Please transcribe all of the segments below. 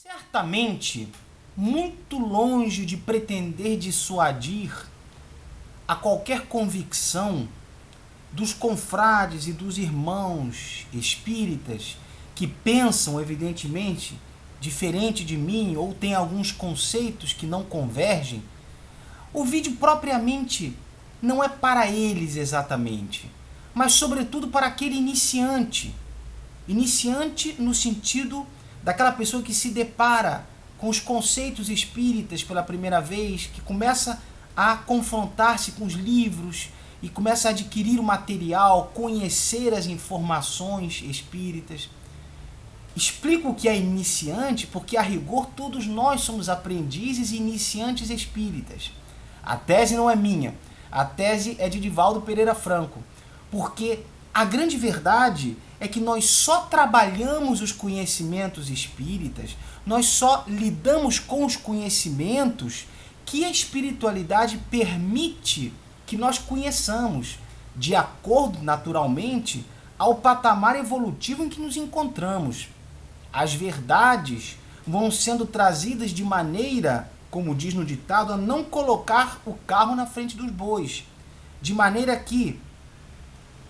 Certamente, muito longe de pretender dissuadir a qualquer convicção dos confrades e dos irmãos espíritas que pensam, evidentemente, diferente de mim ou têm alguns conceitos que não convergem, o vídeo propriamente não é para eles exatamente, mas sobretudo para aquele iniciante. Iniciante no sentido daquela pessoa que se depara com os conceitos espíritas pela primeira vez, que começa a confrontar-se com os livros e começa a adquirir o material, conhecer as informações espíritas. Explico o que é iniciante porque, a rigor, todos nós somos aprendizes e iniciantes espíritas. A tese não é minha, a tese é de Divaldo Pereira Franco, porque a grande verdade é que nós só trabalhamos os conhecimentos espíritas, nós só lidamos com os conhecimentos que a espiritualidade permite que nós conheçamos, de acordo, naturalmente, ao patamar evolutivo em que nos encontramos. As verdades vão sendo trazidas de maneira, como diz no ditado, a não colocar o carro na frente dos bois, de maneira que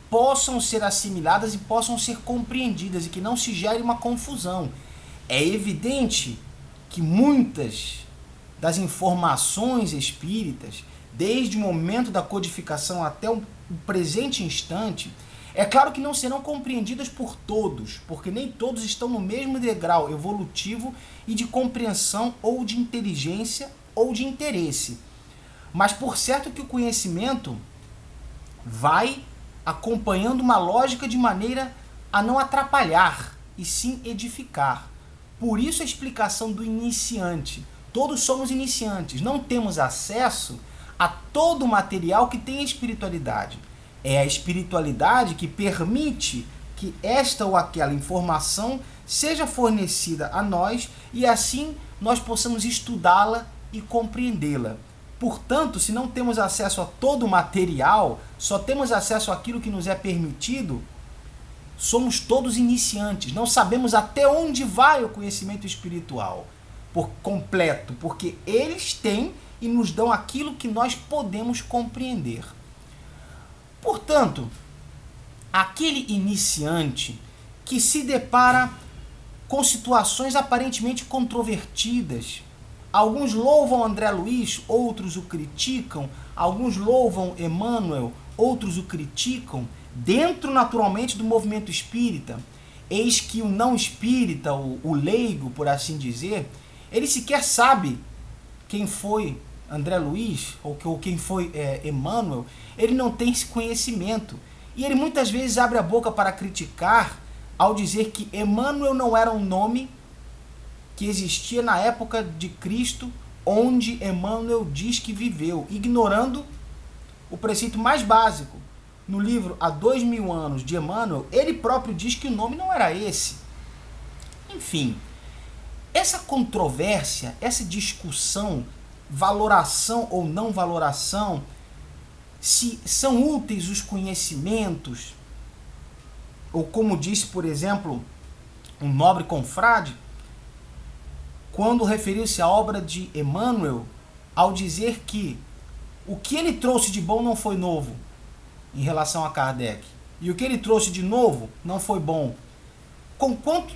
possam ser assimiladas e possam ser compreendidas e que não se gere uma confusão. É evidente que muitas das informações espíritas, desde o momento da codificação até o presente instante, é claro que não serão compreendidas por todos, porque nem todos estão no mesmo degrau evolutivo e de compreensão ou de inteligência ou de interesse. Mas por certo que o conhecimento vai acompanhando uma lógica de maneira a não atrapalhar, e sim edificar. Por isso a explicação do iniciante. Todos somos iniciantes, não temos acesso a todo o material que tem a espiritualidade. É a espiritualidade que permite que esta ou aquela informação seja fornecida a nós e assim nós possamos estudá-la e compreendê-la. Portanto, se não temos acesso a todo o material, só temos acesso àquilo que nos é permitido, somos todos iniciantes. Não sabemos até onde vai o conhecimento espiritual por completo, porque eles têm e nos dão aquilo que nós podemos compreender. Portanto, aquele iniciante que se depara com situações aparentemente controvertidas, alguns louvam André Luiz, outros o criticam, alguns louvam Emmanuel, outros o criticam, dentro naturalmente do movimento espírita. Eis que o não espírita, o leigo, por assim dizer, ele sequer sabe quem foi André Luiz ou quem foi Emmanuel, ele não tem esse conhecimento. E ele muitas vezes abre a boca para criticar ao dizer que Emmanuel não era um nome que existia na época de Cristo, onde Emmanuel diz que viveu, ignorando o preceito mais básico. No livro Há 2000 anos de Emmanuel, ele próprio diz que o nome não era esse. Enfim, essa controvérsia, essa discussão, valoração ou não valoração, se são úteis os conhecimentos, ou como disse, por exemplo, um nobre confrade, quando referiu-se à obra de Emmanuel, ao dizer que o que ele trouxe de bom não foi novo em relação a Kardec, e o que ele trouxe de novo não foi bom. Conquanto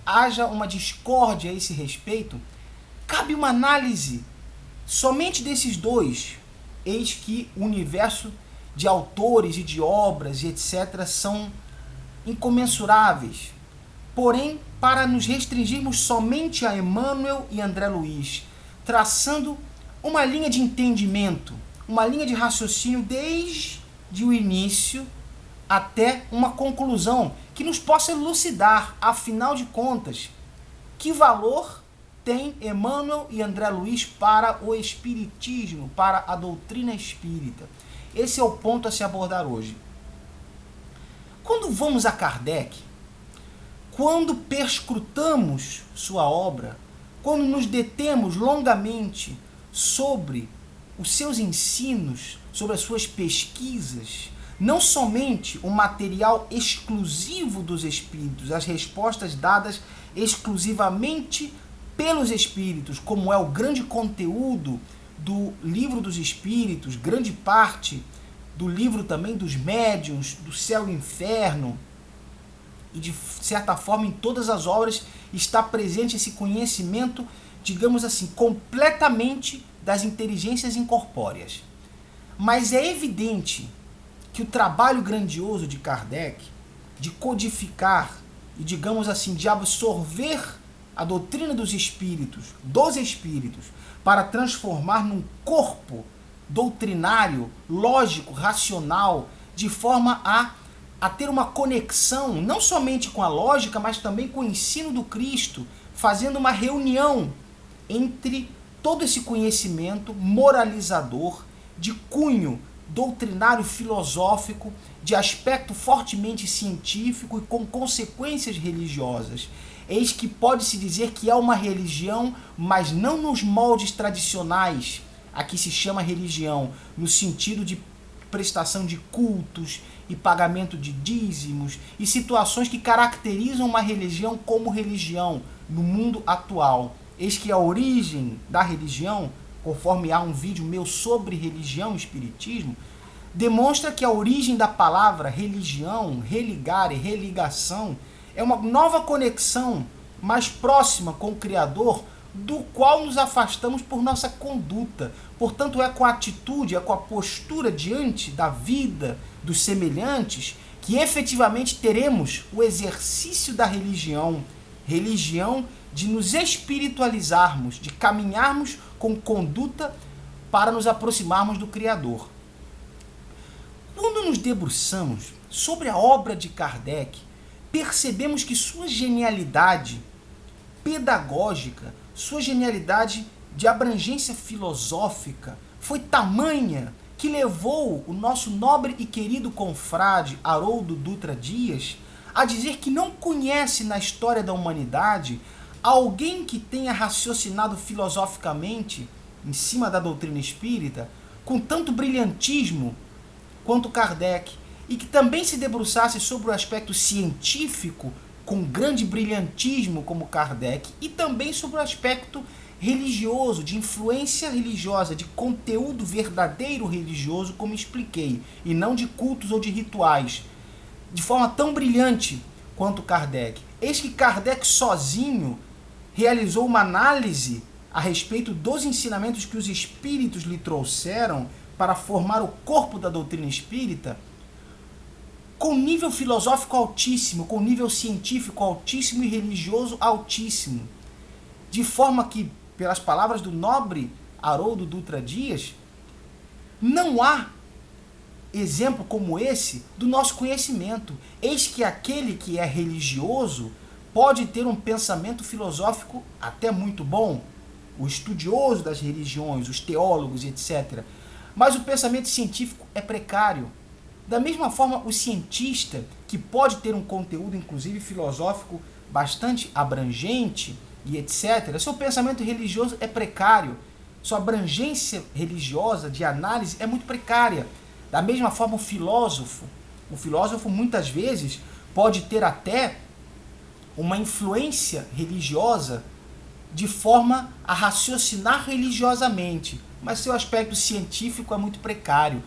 haja uma discórdia a esse respeito, cabe uma análise somente desses dois. Eis que o universo de autores e de obras e etc. são incomensuráveis. Porém, para nos restringirmos somente a Emmanuel e André Luiz, traçando uma linha de entendimento, uma linha de raciocínio desde o início até uma conclusão que nos possa elucidar, afinal de contas, que valor tem Emmanuel e André Luiz para o espiritismo, para a doutrina espírita. Esse é o ponto a se abordar hoje. Quando vamos a Kardec, quando perscrutamos sua obra, quando nos detemos longamente sobre os seus ensinos, sobre as suas pesquisas, não somente o material exclusivo dos espíritos, as respostas dadas exclusivamente pelos espíritos, como é o grande conteúdo do livro dos espíritos, grande parte do livro também dos médiuns, do céu e inferno, e de certa forma em todas as obras está presente esse conhecimento, digamos assim, completamente das inteligências incorpóreas. Mas é evidente que o trabalho grandioso de Kardec, de codificar e, digamos assim, de absorver a doutrina dos espíritos, para transformar num corpo doutrinário, lógico, racional, de forma a ter uma conexão, não somente com a lógica, mas também com o ensino do Cristo, fazendo uma reunião entre todo esse conhecimento moralizador, de cunho doutrinário filosófico, de aspecto fortemente científico e com consequências religiosas. Eis que pode-se dizer que é uma religião, mas não nos moldes tradicionais, a que se chama religião, no sentido de prestação de cultos e pagamento de dízimos e situações que caracterizam uma religião como religião no mundo atual. Eis que a origem da religião, conforme há um vídeo meu sobre religião e espiritismo, demonstra que a origem da palavra religião, religar e religação é uma nova conexão mais próxima com o Criador, do qual nos afastamos por nossa conduta. Portanto, é com a atitude, é com a postura diante da vida dos semelhantes que efetivamente teremos o exercício da religião, religião de nos espiritualizarmos, de caminharmos com conduta para nos aproximarmos do Criador. Quando nos debruçamos sobre a obra de Kardec, percebemos que sua genialidade pedagógica, sua genialidade de abrangência filosófica foi tamanha que levou o nosso nobre e querido confrade Haroldo Dutra Dias a dizer que não conhece na história da humanidade alguém que tenha raciocinado filosoficamente em cima da doutrina espírita com tanto brilhantismo quanto Kardec, e que também se debruçasse sobre o aspecto científico com grande brilhantismo como Kardec, e também sobre o aspecto religioso, de influência religiosa, de conteúdo verdadeiro religioso, como expliquei, e não de cultos ou de rituais, de forma tão brilhante quanto Kardec. Eis que Kardec sozinho realizou uma análise a respeito dos ensinamentos que os espíritos lhe trouxeram para formar o corpo da doutrina espírita, com nível filosófico altíssimo, com nível científico altíssimo e religioso altíssimo. De forma que, pelas palavras do nobre Haroldo Dutra Dias, não há exemplo como esse do nosso conhecimento. Eis que aquele que é religioso pode ter um pensamento filosófico até muito bom, o estudioso das religiões, os teólogos, etc. Mas o pensamento científico é precário. Da mesma forma, o cientista, que pode ter um conteúdo, inclusive filosófico, bastante abrangente e etc., seu pensamento religioso é precário. Sua abrangência religiosa de análise é muito precária. Da mesma forma, o filósofo muitas vezes pode ter até uma influência religiosa de forma a raciocinar religiosamente, mas seu aspecto científico é muito precário.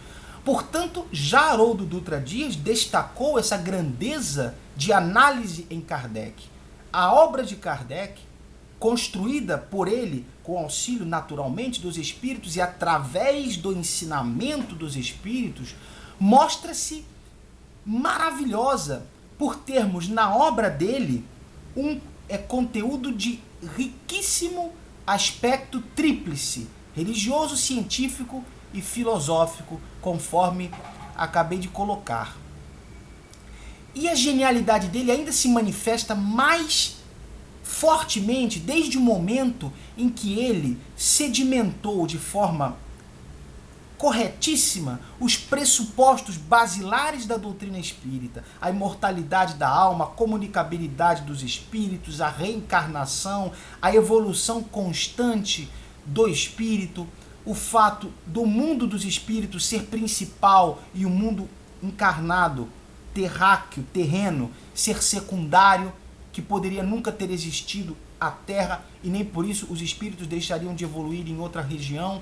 Portanto, já Haroldo Dutra Dias destacou essa grandeza de análise em Kardec. A obra de Kardec, construída por ele com auxílio naturalmente dos espíritos e através do ensinamento dos espíritos, mostra-se maravilhosa por termos na obra dele um conteúdo de riquíssimo aspecto tríplice, religioso, científico e filosófico, conforme acabei de colocar. E a genialidade dele ainda se manifesta mais fortemente desde o momento em que ele sedimentou de forma corretíssima os pressupostos basilares da doutrina espírita, a imortalidade da alma, a comunicabilidade dos espíritos, a reencarnação, a evolução constante do espírito, o fato do mundo dos espíritos ser principal e o mundo encarnado, terráqueo, terreno, ser secundário, que poderia nunca ter existido a Terra e nem por isso os espíritos deixariam de evoluir em outra região.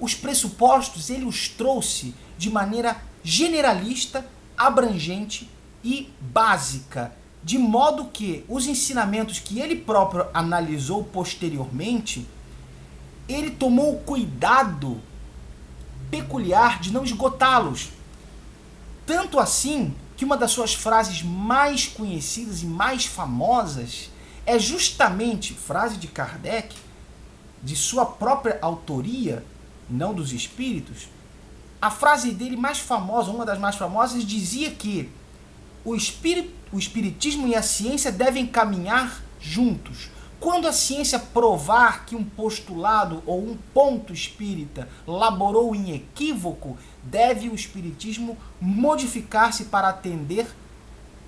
Os pressupostos ele os trouxe de maneira generalista, abrangente e básica, de modo que os ensinamentos que ele próprio analisou posteriormente, ele tomou o cuidado peculiar de não esgotá-los. Tanto assim que uma das suas frases mais conhecidas e mais famosas é justamente, frase de Kardec, de sua própria autoria, não dos espíritos. A frase dele mais famosa, uma das mais famosas, dizia que o espiritismo e a ciência devem caminhar juntos. Quando a ciência provar que um postulado ou um ponto espírita laborou em equívoco, deve o espiritismo modificar-se para atender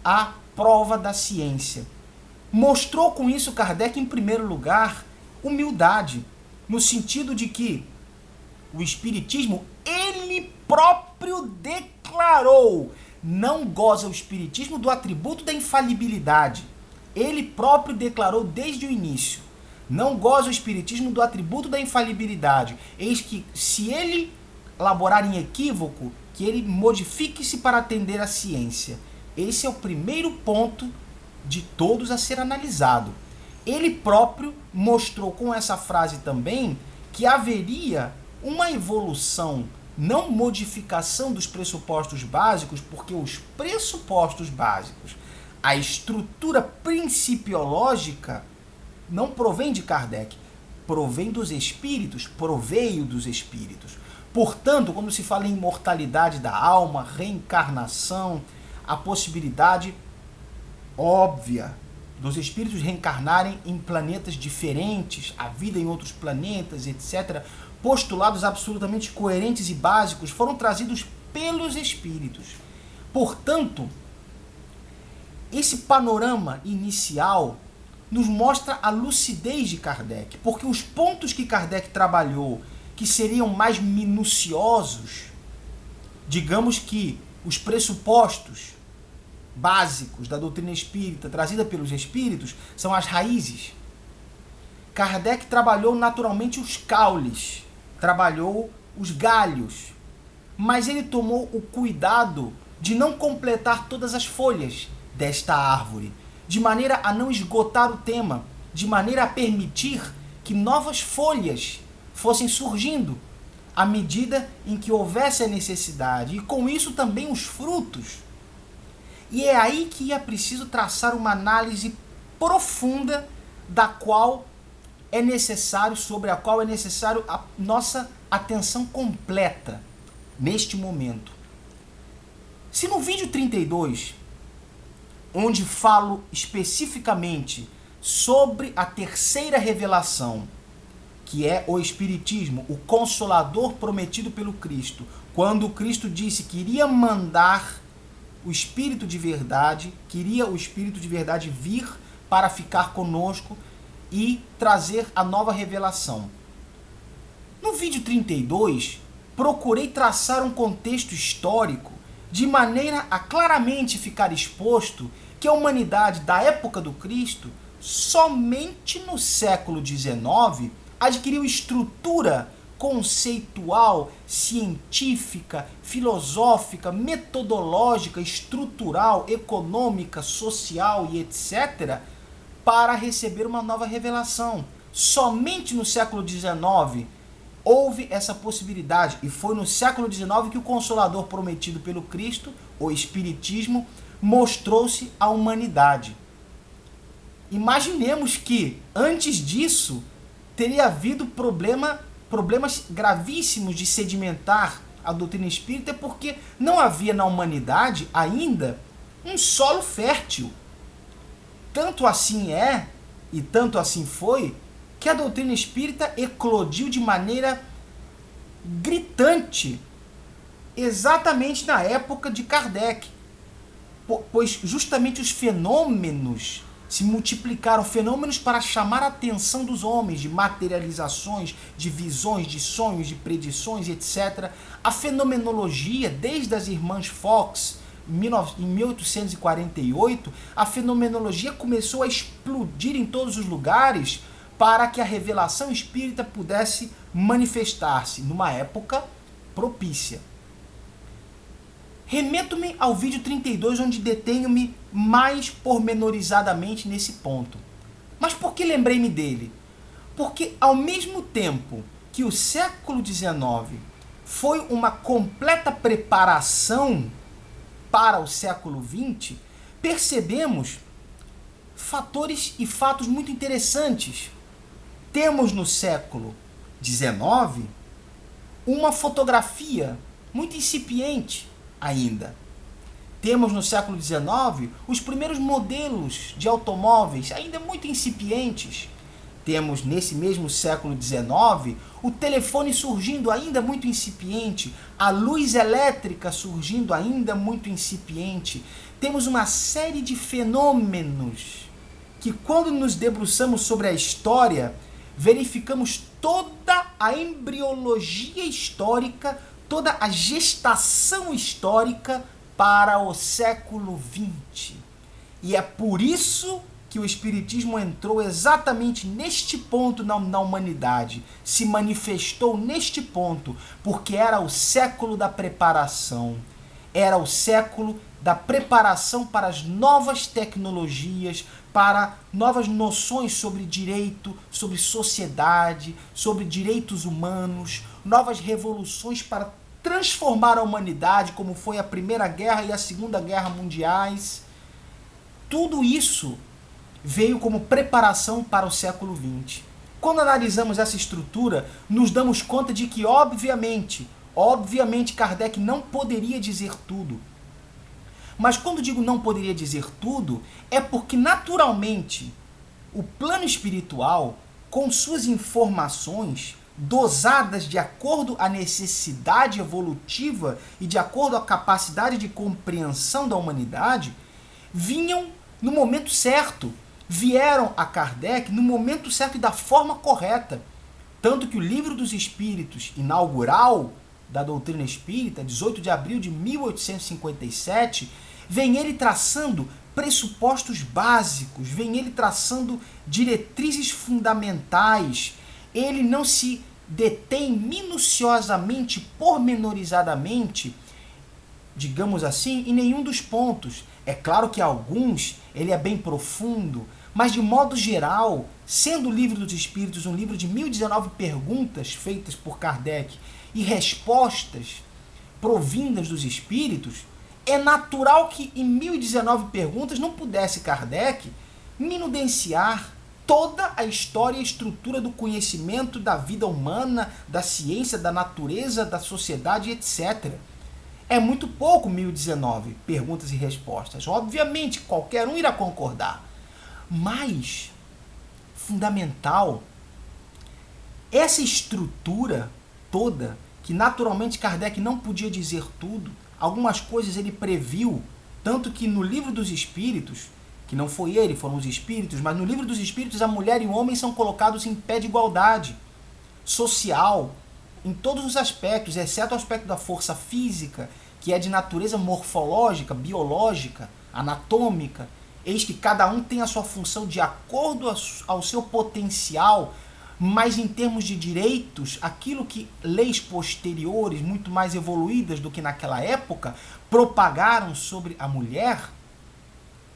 à prova da ciência. Mostrou com isso Kardec, em primeiro lugar, humildade, no sentido de que o espiritismo, ele próprio declarou, não goza o espiritismo do atributo da infalibilidade. Ele próprio declarou desde o início, não goza o espiritismo do atributo da infalibilidade. Eis que, se ele laborar em equívoco, que ele modifique-se para atender à ciência. Esse é o primeiro ponto de todos a ser analisado. Ele próprio mostrou com essa frase também que haveria uma evolução, não modificação dos pressupostos básicos, porque os pressupostos básicos, a estrutura principiológica, não provém de Kardec, provém dos espíritos, proveio dos espíritos. Portanto, quando se fala em imortalidade da alma, reencarnação, a possibilidade óbvia dos espíritos reencarnarem em planetas diferentes, a vida em outros planetas, etc., postulados absolutamente coerentes e básicos foram trazidos pelos espíritos. Portanto, esse panorama inicial nos mostra a lucidez de Kardec, porque os pontos que Kardec trabalhou, que seriam mais minuciosos, digamos que os pressupostos básicos da doutrina espírita trazida pelos espíritos são as raízes. Kardec trabalhou naturalmente os caules, trabalhou os galhos, mas ele tomou o cuidado de não completar todas as folhas desta árvore, de maneira a não esgotar o tema, de maneira a permitir que novas folhas fossem surgindo à medida em que houvesse a necessidade, e com isso também os frutos. E é aí que é preciso traçar uma análise profunda da qual é necessário, sobre a qual é necessário a nossa atenção completa neste momento. Se no vídeo 32, onde falo especificamente sobre a terceira revelação, que é o Espiritismo, o Consolador prometido pelo Cristo, quando o Cristo disse que iria mandar o Espírito de verdade, queria o Espírito de verdade vir para ficar conosco e trazer a nova revelação. No vídeo 32, procurei traçar um contexto histórico de maneira a claramente ficar exposto que a humanidade da época do Cristo, somente no século XIX, adquiriu estrutura conceitual, científica, filosófica, metodológica, estrutural, econômica, social e etc., para receber uma nova revelação. Somente no século XIX houve essa possibilidade, e foi no século XIX que o Consolador prometido pelo Cristo, o Espiritismo, mostrou-se à humanidade. Imaginemos que, antes disso, teria havido problemas gravíssimos de sedimentar a doutrina espírita, porque não havia na humanidade ainda um solo fértil. Tanto assim é, e tanto assim foi, que a doutrina espírita eclodiu de maneira gritante, exatamente na época de Kardec, pois justamente os fenômenos se multiplicaram, fenômenos para chamar a atenção dos homens, de materializações, de visões, de sonhos, de predições, etc. A fenomenologia, desde as irmãs Fox, em 1848, a fenomenologia começou a explodir em todos os lugares para que a revelação espírita pudesse manifestar-se numa época propícia. Remeto-me ao vídeo 32, onde detenho-me mais pormenorizadamente nesse ponto. Mas por que lembrei-me dele? Porque ao mesmo tempo que o século XIX foi uma completa preparação para o século XX, percebemos fatores e fatos muito interessantes. Temos no século XIX uma fotografia muito incipiente ainda. Temos no século XIX os primeiros modelos de automóveis ainda muito incipientes. Temos nesse mesmo século XIX o telefone surgindo ainda muito incipiente, a luz elétrica surgindo ainda muito incipiente. Temos uma série de fenômenos que, quando nos debruçamos sobre a história, verificamos toda a embriologia histórica, toda a gestação histórica para o século XX. E é por isso que o Espiritismo entrou exatamente neste ponto na humanidade, se manifestou neste ponto, porque era o século da preparação, era o século da preparação para as novas tecnologias, para novas noções sobre direito, sobre sociedade, sobre direitos humanos, novas revoluções para transformar a humanidade, como foi a Primeira Guerra e a Segunda Guerra Mundiais. Tudo isso veio como preparação para o século XX. Quando analisamos essa estrutura, nos damos conta de que, obviamente, Kardec não poderia dizer tudo. Mas quando digo não poderia dizer tudo, é porque, naturalmente, o plano espiritual, com suas informações dosadas de acordo à necessidade evolutiva e de acordo à capacidade de compreensão da humanidade, vinham no momento certo, vieram a Kardec no momento certo e da forma correta. Tanto que o Livro dos Espíritos, inaugural da doutrina espírita, 18 de abril de 1857, vem ele traçando pressupostos básicos, vem ele traçando diretrizes fundamentais. Ele não se detém minuciosamente, pormenorizadamente, digamos assim, em nenhum dos pontos. É claro que alguns ele é bem profundo, mas de modo geral, sendo o Livro dos Espíritos um livro de 1019 perguntas feitas por Kardec e respostas provindas dos Espíritos, é natural que em 1019 perguntas não pudesse Kardec minudenciar toda a história e estrutura do conhecimento da vida humana, da ciência, da natureza, da sociedade, etc. É muito pouco 1019 perguntas e respostas. Obviamente, qualquer um irá concordar. Mas, fundamental, essa estrutura toda, que naturalmente Kardec não podia dizer tudo, algumas coisas ele previu, tanto que no Livro dos Espíritos, que não foi ele, foram os Espíritos, mas no Livro dos Espíritos a mulher e o homem são colocados em pé de igualdade social, em todos os aspectos, exceto o aspecto da força física, que é de natureza morfológica, biológica, anatômica. Eis que cada um tem a sua função de acordo ao seu potencial, mas em termos de direitos, aquilo que leis posteriores, muito mais evoluídas do que naquela época, propagaram sobre a mulher,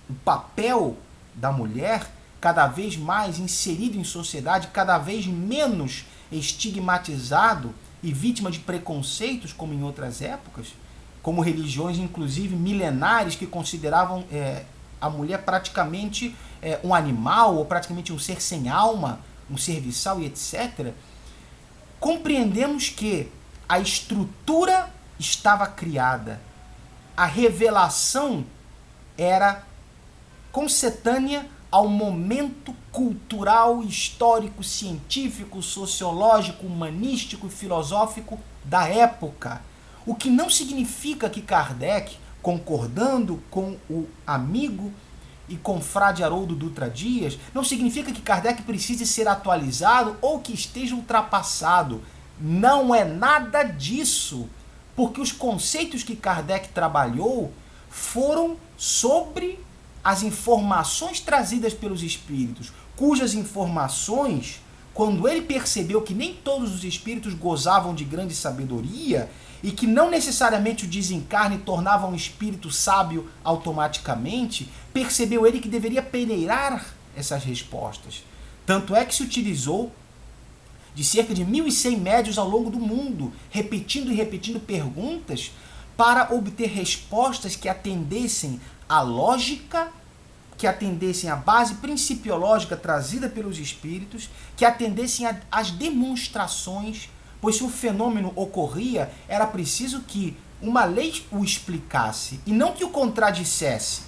o papel da mulher, cada vez mais inserido em sociedade, cada vez menos estigmatizado e vítima de preconceitos, como em outras épocas, como religiões, inclusive, milenares, que consideravam a mulher praticamente um animal, ou praticamente um ser sem alma, um serviçal e etc., compreendemos que a estrutura estava criada, a revelação era concetânea ao momento cultural, histórico, científico, sociológico, humanístico e filosófico da época. O que não significa que Kardec, concordando com o amigo e confrade Haroldo Dutra Dias, não significa que Kardec precise ser atualizado ou que esteja ultrapassado. Não é nada disso, porque os conceitos que Kardec trabalhou foram sobre as informações trazidas pelos espíritos, cujas informações, quando ele percebeu que nem todos os espíritos gozavam de grande sabedoria e que não necessariamente o desencarne tornava um espírito sábio automaticamente, percebeu ele que deveria peneirar essas respostas. Tanto é que se utilizou de cerca de 1.100 médiuns ao longo do mundo, repetindo e repetindo perguntas para obter respostas que atendessem à lógica, que atendessem à base principiológica trazida pelos espíritos, que atendessem às demonstrações, pois se o fenômeno ocorria, era preciso que uma lei o explicasse e não que o contradissesse,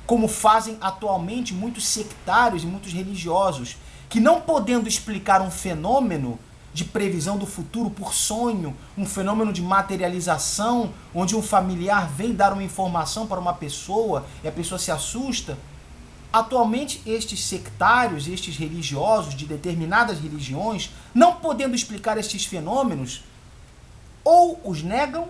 como fazem atualmente muitos sectários e muitos religiosos, que não podendo explicar um fenômeno de previsão do futuro por sonho, um fenômeno de materialização, onde um familiar vem dar uma informação para uma pessoa e a pessoa se assusta. Atualmente, estes sectários, estes religiosos de determinadas religiões, não podendo explicar estes fenômenos, ou os negam,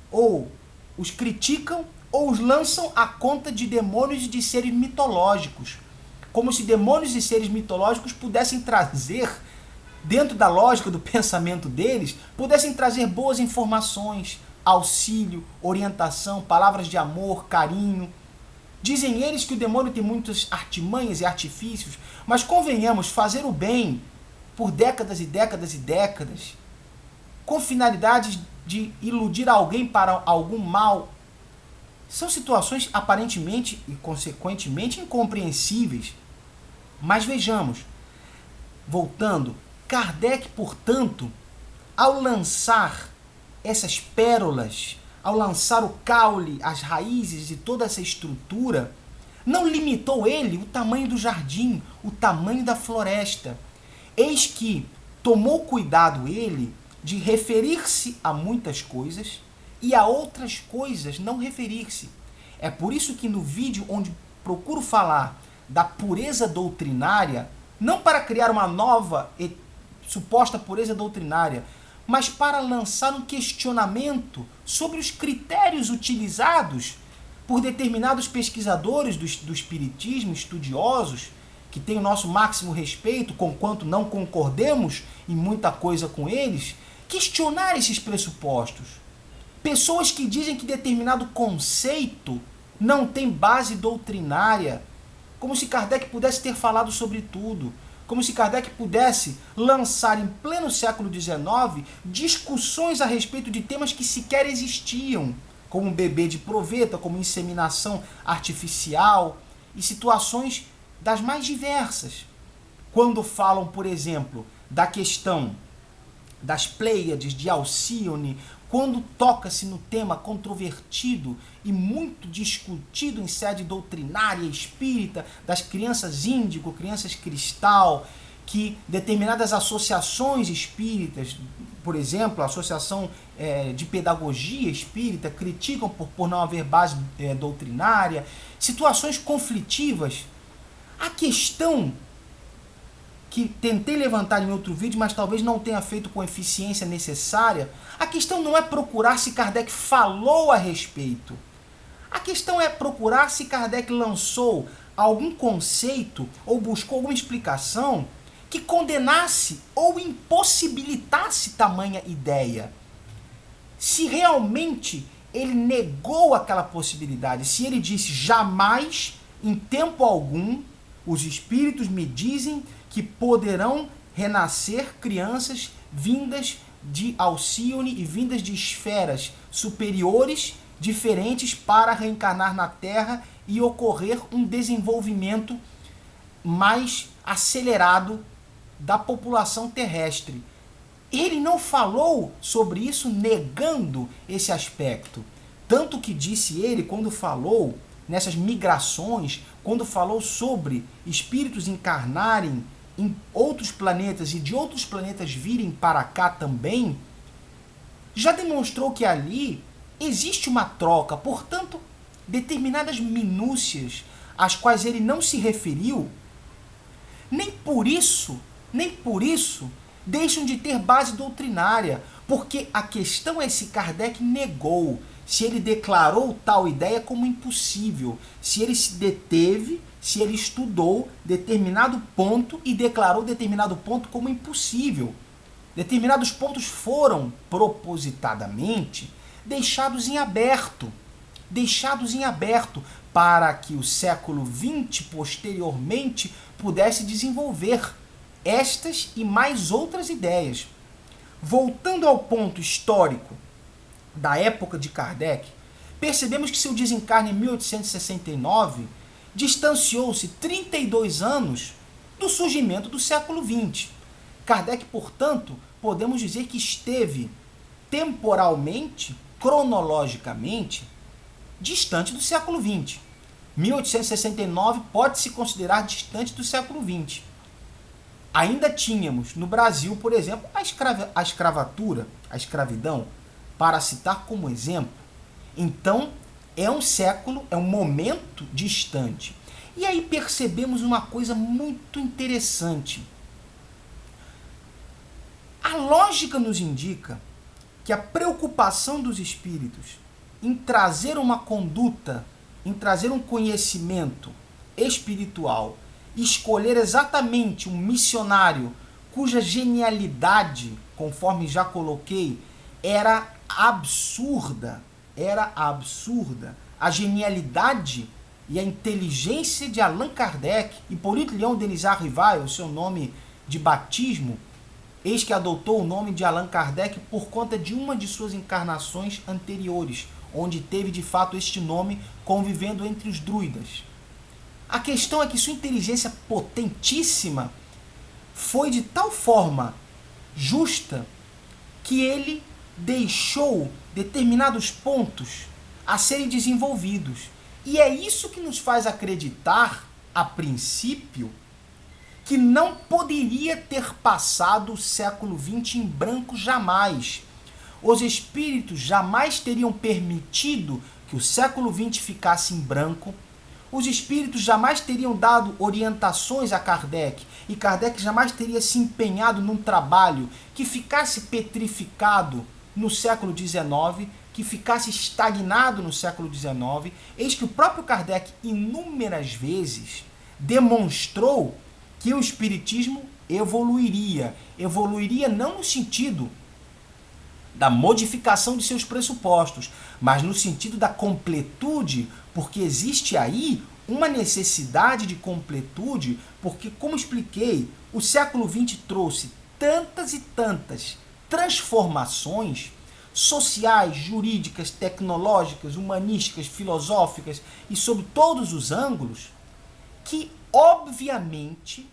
ou os criticam, ou os lançam à conta de demônios e de seres mitológicos. Como se demônios e seres mitológicos pudessem trazer, dentro da lógica do pensamento deles, pudessem trazer boas informações, auxílio, orientação, palavras de amor, carinho. Dizem eles que o demônio tem muitas artimanhas e artifícios, mas convenhamos, fazer o bem por décadas e décadas e décadas, com finalidade de iludir alguém para algum mal, são situações aparentemente e consequentemente incompreensíveis. Mas vejamos, voltando, Kardec, portanto, ao lançar essas pérolas, ao lançar o caule, as raízes de toda essa estrutura, não limitou ele o tamanho do jardim, o tamanho da floresta. Eis que tomou cuidado ele de referir-se a muitas coisas e a outras coisas não referir-se. É por isso que no vídeo onde procuro falar da pureza doutrinária, não para criar uma nova e suposta pureza doutrinária, mas para lançar um questionamento sobre os critérios utilizados por determinados pesquisadores do espiritismo, estudiosos, que têm o nosso máximo respeito, conquanto não concordemos em muita coisa com eles, questionar esses pressupostos. Pessoas que dizem que determinado conceito não tem base doutrinária, como se Kardec pudesse ter falado sobre tudo, como se Kardec pudesse lançar em pleno século XIX discussões a respeito de temas que sequer existiam, como bebê de proveta, como inseminação artificial e situações das mais diversas. Quando falam, por exemplo, da questão das Pleiades, de Alcíone, quando toca-se no tema controvertido e muito discutido em sede doutrinária espírita das crianças índigo, crianças cristal, que determinadas associações espíritas, por exemplo, a Associação de Pedagogia Espírita, criticam por não haver base doutrinária, situações conflitivas. A questão que tentei levantar em outro vídeo, mas talvez não tenha feito com a eficiência necessária, a questão não é procurar se Kardec falou a respeito. A questão é procurar se Kardec lançou algum conceito ou buscou alguma explicação que condenasse ou impossibilitasse tamanha ideia. Se realmente ele negou aquela possibilidade, se ele disse jamais, em tempo algum, os espíritos me dizem que poderão renascer crianças vindas de Alcíone e vindas de esferas superiores, diferentes, para reencarnar na Terra e ocorrer um desenvolvimento mais acelerado da população terrestre. Ele não falou sobre isso negando esse aspecto. Tanto que disse ele, quando falou nessas migrações, quando falou sobre espíritos encarnarem em outros planetas e de outros planetas virem para cá também, já demonstrou que ali existe uma troca. Portanto, determinadas minúcias às quais ele não se referiu, nem por isso deixam de ter base doutrinária, porque a questão é se Kardec negou se ele declarou tal ideia como impossível, se ele se deteve, se ele estudou determinado ponto e declarou determinado ponto como impossível. Determinados pontos foram propositadamente deixados em aberto, para que o século XX posteriormente pudesse desenvolver estas e mais outras ideias. Voltando ao ponto histórico da época de Kardec, percebemos que seu desencarne em 1869 distanciou-se 32 anos do surgimento do século XX. Kardec, portanto, podemos dizer que esteve temporalmente, cronologicamente, distante do século XX. 1869 pode-se considerar distante do século XX. Ainda tínhamos no Brasil, por exemplo, a escravatura, a escravidão, para citar como exemplo. Então, é um século, é um momento distante. E aí percebemos uma coisa muito interessante. A lógica nos indica que a preocupação dos espíritos em trazer uma conduta, em trazer um conhecimento espiritual, escolher exatamente um missionário cuja genialidade, conforme já coloquei, era absurda. A genialidade e a inteligência de Allan Kardec, Hippolyte Léon Denisard Rivail, o seu nome de batismo, eis que adotou o nome de Allan Kardec por conta de uma de suas encarnações anteriores, onde teve de fato este nome convivendo entre os druidas. A questão é que sua inteligência potentíssima foi de tal forma justa que ele deixou determinados pontos a serem desenvolvidos. E é isso que nos faz acreditar, a princípio, que não poderia ter passado o século XX em branco jamais. Os espíritos jamais teriam permitido que o século XX ficasse em branco. Os espíritos jamais teriam dado orientações a Kardec, e Kardec jamais teria se empenhado num trabalho que ficasse petrificado no século XIX, que ficasse estagnado no século XIX. Eis que o próprio Kardec, inúmeras vezes, demonstrou que o espiritismo evoluiria. Evoluiria não no sentido da modificação de seus pressupostos, mas no sentido da completude, porque existe aí uma necessidade de completude, porque, como expliquei, o século XX trouxe tantas e tantas transformações sociais, jurídicas, tecnológicas, humanísticas, filosóficas e sob todos os ângulos, que obviamente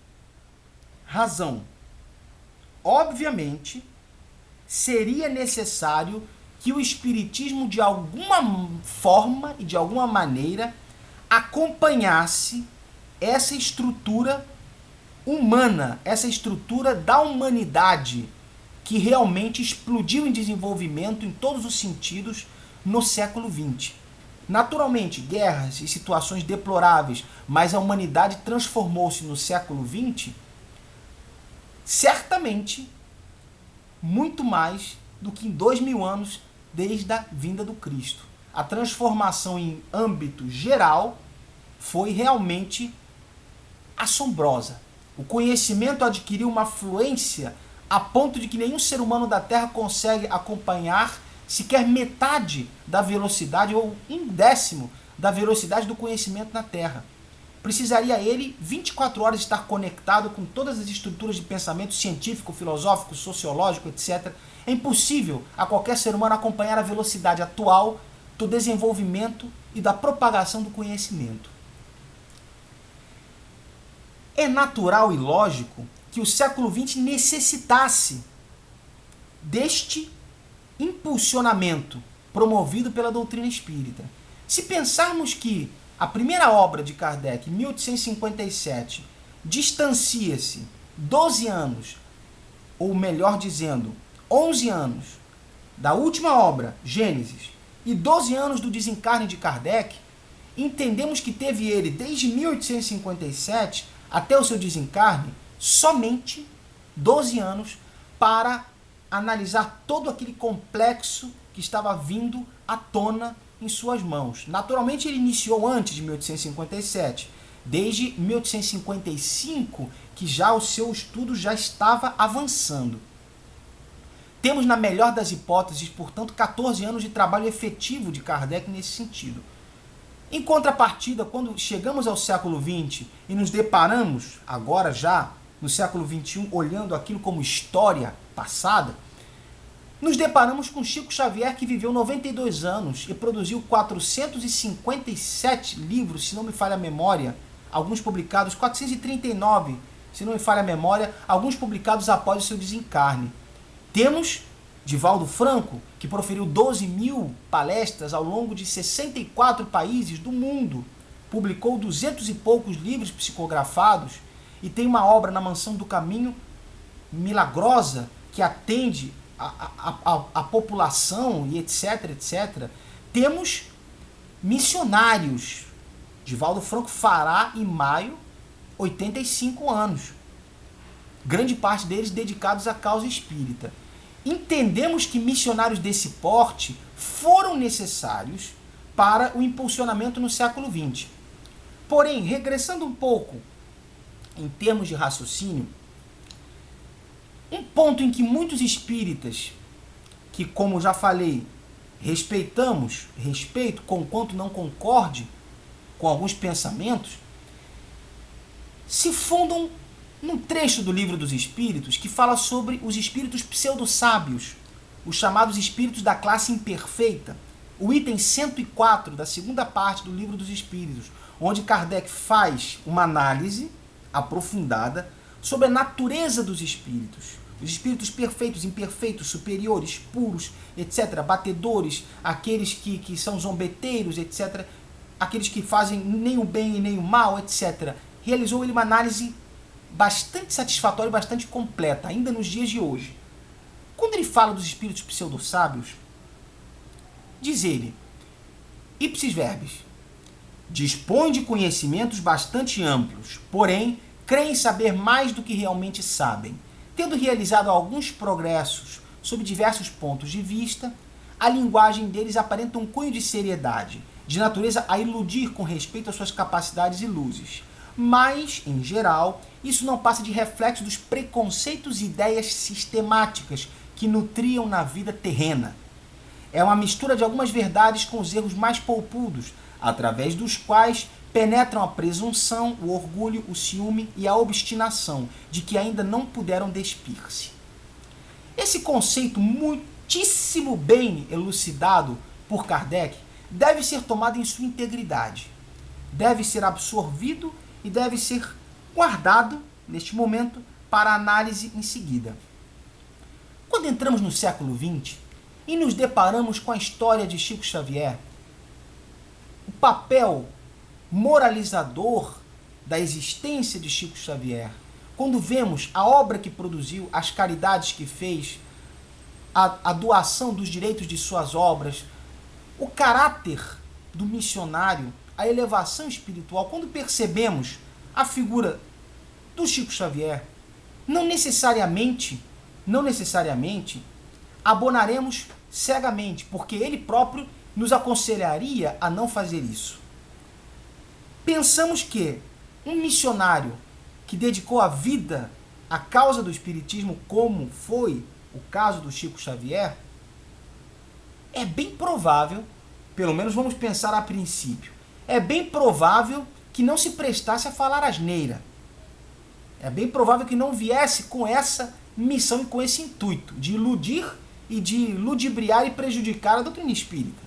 seria necessário que o espiritismo de alguma forma e de alguma maneira acompanhasse essa estrutura humana, essa estrutura da humanidade que realmente explodiu em desenvolvimento em todos os sentidos no século XX. Naturalmente, guerras e situações deploráveis, mas a humanidade transformou-se no século XX, certamente, muito mais do que em 2000 anos desde a vinda do Cristo. A transformação em âmbito geral foi realmente assombrosa. O conhecimento adquiriu uma fluência a ponto de que nenhum ser humano da Terra consegue acompanhar sequer metade da velocidade ou um décimo da velocidade do conhecimento na Terra. Precisaria ele 24 horas estar conectado com todas as estruturas de pensamento científico, filosófico, sociológico, etc. É impossível a qualquer ser humano acompanhar a velocidade atual do desenvolvimento e da propagação do conhecimento. É natural e lógico que o século XX necessitasse deste impulsionamento promovido pela doutrina espírita. Se pensarmos que a primeira obra de Kardec, em 1857, distancia-se 12 anos, ou melhor dizendo, 11 anos, da última obra, Gênesis, e 12 anos do desencarne de Kardec, entendemos que teve ele, desde 1857 até o seu desencarne, somente 12 anos para analisar todo aquele complexo que estava vindo à tona em suas mãos. Naturalmente, ele iniciou antes de 1857, desde 1855, que já o seu estudo já estava avançando. Temos, na melhor das hipóteses, portanto, 14 anos de trabalho efetivo de Kardec nesse sentido. Em contrapartida, quando chegamos ao século XX e nos deparamos, agora já no século XXI, olhando aquilo como história passada, nos deparamos com Chico Xavier, que viveu 92 anos e produziu 457 livros, se não me falha a memória, alguns publicados, 439, se não me falha a memória, alguns publicados após o seu desencarne. Temos Divaldo Franco, que proferiu 12 mil palestras ao longo de 64 países do mundo, publicou 200 e poucos livros psicografados e tem uma obra na Mansão do Caminho milagrosa que atende a população e etc, etc. Temos missionários. Divaldo Franco fará em maio 85 anos. Grande parte deles dedicados à causa espírita. Entendemos que missionários desse porte foram necessários para o impulsionamento no século XX. Porém, regressando um pouco em termos de raciocínio, um ponto em que muitos espíritas, que como já falei, respeito, conquanto não concorde com alguns pensamentos, se fundam num trecho do Livro dos Espíritos que fala sobre os espíritos pseudo-sábios, os chamados espíritos da classe imperfeita, o item 104 da segunda parte do Livro dos Espíritos, onde Kardec faz uma análise aprofundada sobre a natureza dos espíritos. Os espíritos perfeitos, imperfeitos, superiores, puros, etc. Batedores, aqueles que são zombeteiros, etc. Aqueles que fazem nem o bem e nem o mal, etc. Realizou ele uma análise bastante satisfatória e bastante completa, ainda nos dias de hoje. Quando ele fala dos espíritos pseudo-sábios, diz ele, ipsis verbis, dispõe de conhecimentos bastante amplos, porém, creem saber mais do que realmente sabem. Tendo realizado alguns progressos sob diversos pontos de vista, a linguagem deles aparenta um cunho de seriedade, de natureza a iludir com respeito às suas capacidades e luzes. Mas, em geral, isso não passa de reflexo dos preconceitos e ideias sistemáticas que nutriam na vida terrena. É uma mistura de algumas verdades com os erros mais polpudos, através dos quais penetram a presunção, o orgulho, o ciúme e a obstinação de que ainda não puderam despir-se. Esse conceito muitíssimo bem elucidado por Kardec deve ser tomado em sua integridade, deve ser absorvido e deve ser guardado, neste momento, para análise em seguida. Quando entramos no século XX e nos deparamos com a história de Chico Xavier, o papel moralizador da existência de Chico Xavier, quando vemos a obra que produziu, as caridades que fez, a doação dos direitos de suas obras, o caráter do missionário, a elevação espiritual, quando percebemos a figura do Chico Xavier, não necessariamente abonaremos cegamente, porque ele próprio nos aconselharia a não fazer isso. Pensamos que um missionário que dedicou a vida à causa do espiritismo, como foi o caso do Chico Xavier, é bem provável, pelo menos vamos pensar a princípio, é bem provável que não se prestasse a falar asneira. É bem provável que não viesse com essa missão e com esse intuito de iludir e de ludibriar e prejudicar a doutrina espírita.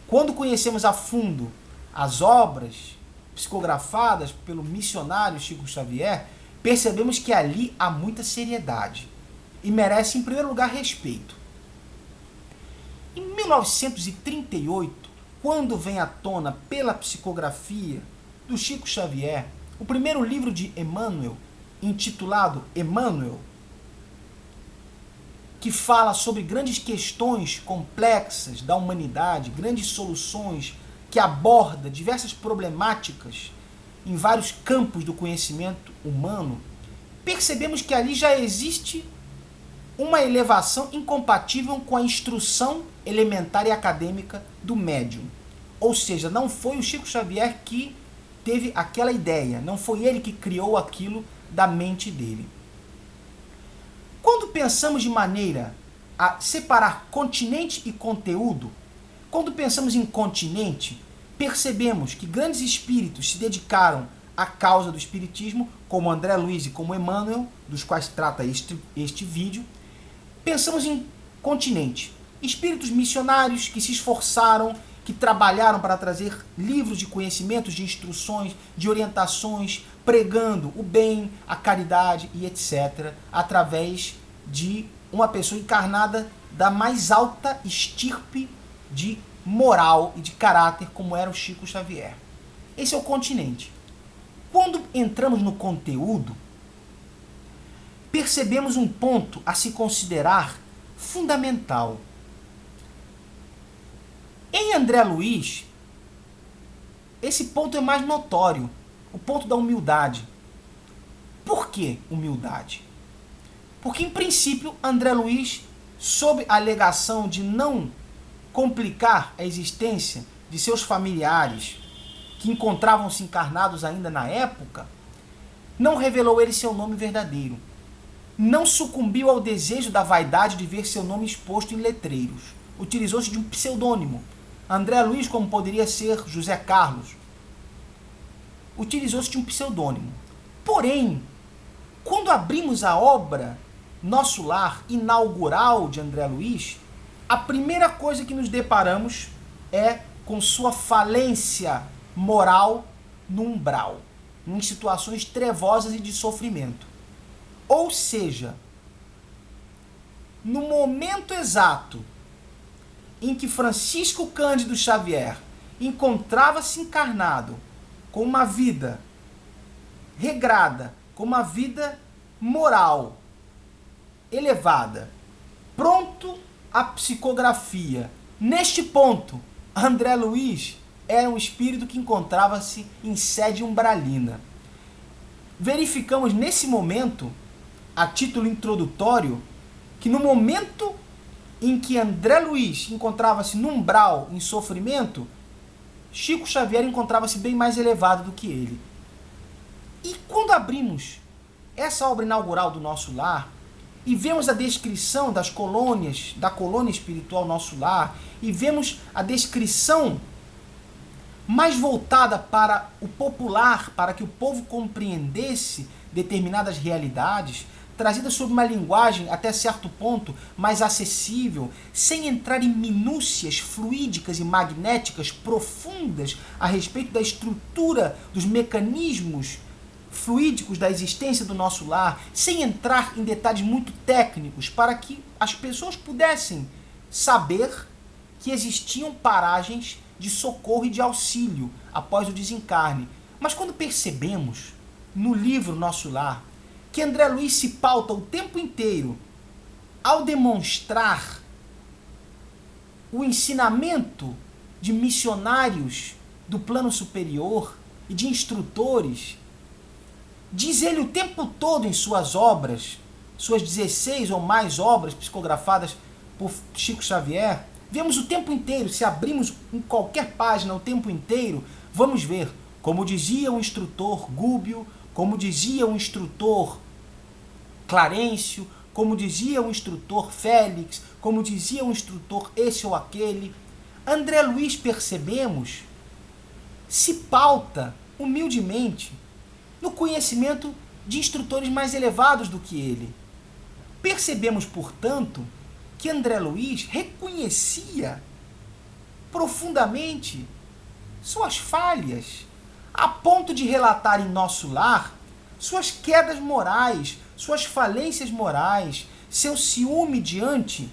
Quando conhecemos a fundo as obras psicografadas pelo missionário Chico Xavier, percebemos que ali há muita seriedade e merece, em primeiro lugar, respeito. Em 1938, quando vem à tona pela psicografia do Chico Xavier, o primeiro livro de Emmanuel, intitulado Emmanuel, que fala sobre grandes questões complexas da humanidade, grandes soluções, que aborda diversas problemáticas em vários campos do conhecimento humano, percebemos que ali já existe uma elevação incompatível com a instrução elementar e acadêmica do médium. Ou seja, não foi o Chico Xavier que teve aquela ideia, não foi ele que criou aquilo da mente dele. Quando pensamos de maneira a separar continente e conteúdo, quando pensamos em continente, percebemos que grandes espíritos se dedicaram à causa do espiritismo, como André Luiz e como Emmanuel, dos quais trata este vídeo. Pensamos em continente, espíritos missionários que se esforçaram, que trabalharam para trazer livros de conhecimentos, de instruções, de orientações, pregando o bem, a caridade e etc., através de uma pessoa encarnada da mais alta estirpe de moral e de caráter, como era o Chico Xavier. Esse é o continente. Quando entramos no conteúdo, percebemos um ponto a se considerar fundamental. Em André Luiz, esse ponto é mais notório, o ponto da humildade. Por que humildade? Porque, em princípio, André Luiz, sob a alegação de não complicar a existência de seus familiares que encontravam-se encarnados ainda na época, não revelou ele seu nome verdadeiro. Não sucumbiu ao desejo da vaidade de ver seu nome exposto em letreiros. Utilizou-se de um pseudônimo. André Luiz, como poderia ser José Carlos. Utilizou-se de um pseudônimo. Porém, quando abrimos a obra Nosso Lar, inaugural de André Luiz, a primeira coisa que nos deparamos é com sua falência moral no umbral, em situações trevosas e de sofrimento. Ou seja, no momento exato em que Francisco Cândido Xavier encontrava-se encarnado com uma vida regrada, com uma vida moral elevada, pronto à psicografia. Neste ponto, André Luiz era um espírito que encontrava-se em sede umbralina. Verificamos nesse momento, a título introdutório, que no momento em que André Luiz encontrava-se no umbral, em sofrimento, Chico Xavier encontrava-se bem mais elevado do que ele. E quando abrimos essa obra inaugural do Nosso Lar, e vemos a descrição das colônias, da colônia espiritual Nosso Lar, e vemos a descrição mais voltada para o popular, para que o povo compreendesse determinadas realidades, trazida sob uma linguagem até certo ponto mais acessível, sem entrar em minúcias fluídicas e magnéticas profundas a respeito da estrutura dos mecanismos fluídicos da existência do nosso lar, sem entrar em detalhes muito técnicos, para que as pessoas pudessem saber que existiam paragens de socorro e de auxílio após o desencarne. Mas quando percebemos no livro Nosso Lar que André Luiz se pauta o tempo inteiro ao demonstrar o ensinamento de missionários do plano superior e de instrutores, diz ele o tempo todo em suas obras, suas 16 ou mais obras psicografadas por Chico Xavier, vemos o tempo inteiro, se abrimos em qualquer página o tempo inteiro, vamos ver, como dizia o instrutor Gúbio, como dizia o instrutor Clarencio, como dizia o instrutor Félix, como dizia o instrutor esse ou aquele, André Luiz, percebemos, se pauta humildemente no conhecimento de instrutores mais elevados do que ele. Percebemos, portanto, que André Luiz reconhecia profundamente suas falhas, a ponto de relatar em Nosso Lar suas quedas morais, suas falências morais, seu ciúme diante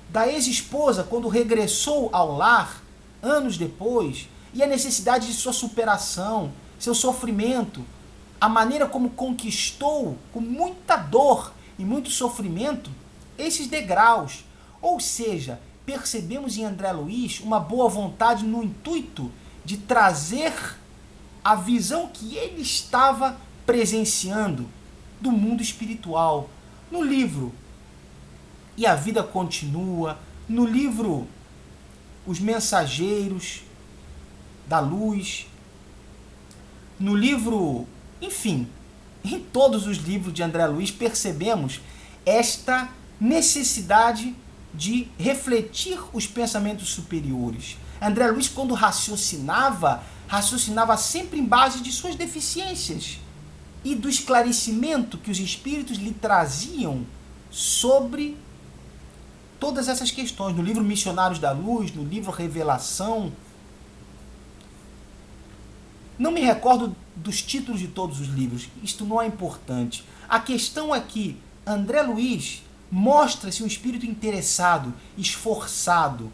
da ex-esposa quando regressou ao lar anos depois, e a necessidade de sua superação, seu sofrimento, a maneira como conquistou com muita dor e muito sofrimento esses degraus. Ou seja, percebemos em André Luiz uma boa vontade no intuito de trazer a visão que ele estava presenciando do mundo espiritual. No livro e a vida continua. No livro Os Mensageiros da Luz, no livro, enfim, em todos os livros de André Luiz percebemos esta necessidade de refletir os pensamentos superiores. André Luiz, quando raciocinava sempre em base de suas deficiências e do esclarecimento que os espíritos lhe traziam sobre todas essas questões. No livro Missionários da Luz, no livro Revelação. Não me recordo dos títulos de todos os livros, isto não é importante. A questão é que André Luiz mostra-se um espírito interessado, esforçado,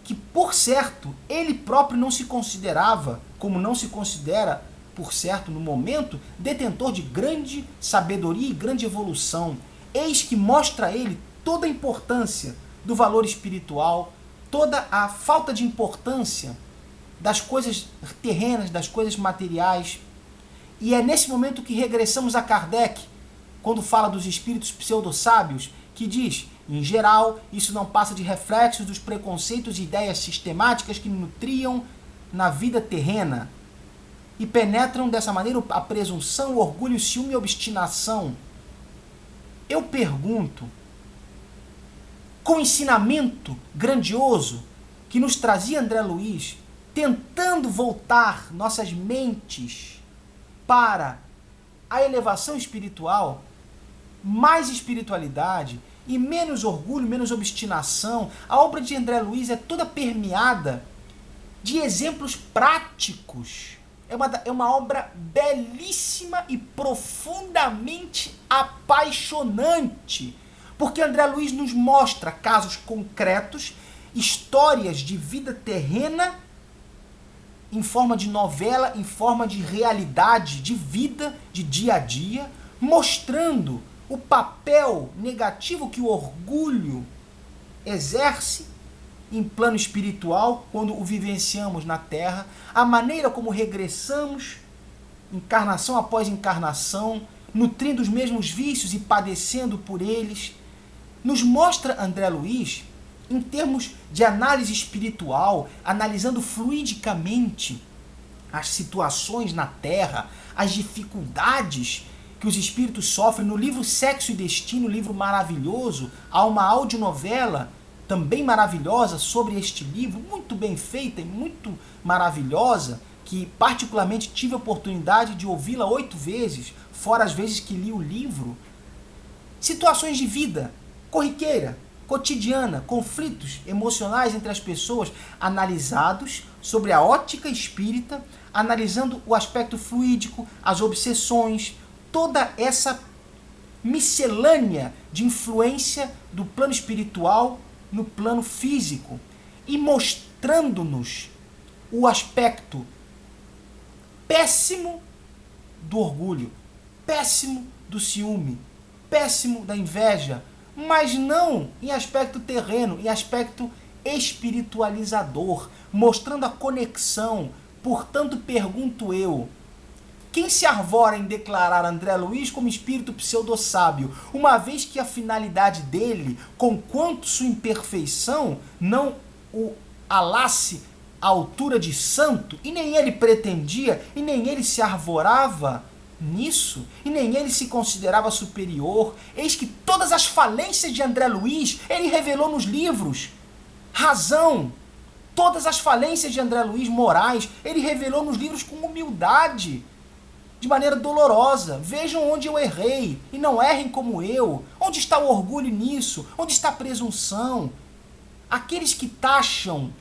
que, por certo, ele próprio não se considerava, como não se considera, por certo, no momento, detentor de grande sabedoria e grande evolução. Eis que mostra a ele toda a importância do valor espiritual, toda a falta de importância das coisas terrenas, das coisas materiais. E é nesse momento que regressamos a Kardec, quando fala dos espíritos pseudo-sábios, que diz, em geral, isso não passa de reflexos dos preconceitos e ideias sistemáticas que nutriam na vida terrena e penetram dessa maneira a presunção, o orgulho, o ciúme e a obstinação. Eu pergunto, com o ensinamento grandioso que nos trazia André Luiz, tentando voltar nossas mentes para a elevação espiritual, mais espiritualidade e menos orgulho, menos obstinação, a obra de André Luiz é toda permeada de exemplos práticos. É uma obra belíssima e profundamente apaixonante, porque André Luiz nos mostra casos concretos, histórias de vida terrena, em forma de novela, em forma de realidade, de vida, de dia a dia, mostrando o papel negativo que o orgulho exerce em plano espiritual, quando o vivenciamos na Terra, a maneira como regressamos, encarnação após encarnação, nutrindo os mesmos vícios e padecendo por eles. Nos mostra André Luiz, em termos de análise espiritual, analisando fluidicamente as situações na Terra, as dificuldades que os espíritos sofrem. No livro Sexo e Destino, livro maravilhoso, há uma audionovela também maravilhosa sobre este livro, muito bem feita e muito maravilhosa, que particularmente tive a oportunidade de ouvi-la 8 vezes, fora as vezes que li o livro. Situações de vida corriqueira, cotidiana, conflitos emocionais entre as pessoas, analisados sobre a ótica espírita, analisando o aspecto fluídico, as obsessões, toda essa miscelânea de influência do plano espiritual no plano físico, e mostrando-nos o aspecto péssimo do orgulho, péssimo do ciúme, péssimo da inveja, mas não em aspecto terreno, em aspecto espiritualizador, mostrando a conexão. Portanto, pergunto eu, quem se arvora em declarar André Luiz como espírito pseudo-sábio, uma vez que a finalidade dele, conquanto sua imperfeição, não o alasse à altura de santo, e nem ele pretendia, e nem ele se arvorava nisso, e nem ele se considerava superior? Eis que todas as falências de André Luiz ele revelou nos livros. Razão, todas as falências de André Luiz morais ele revelou nos livros com humildade, de maneira dolorosa. Vejam onde eu errei, e não errem como eu. Onde está o orgulho nisso? Onde está a presunção? Aqueles que taxam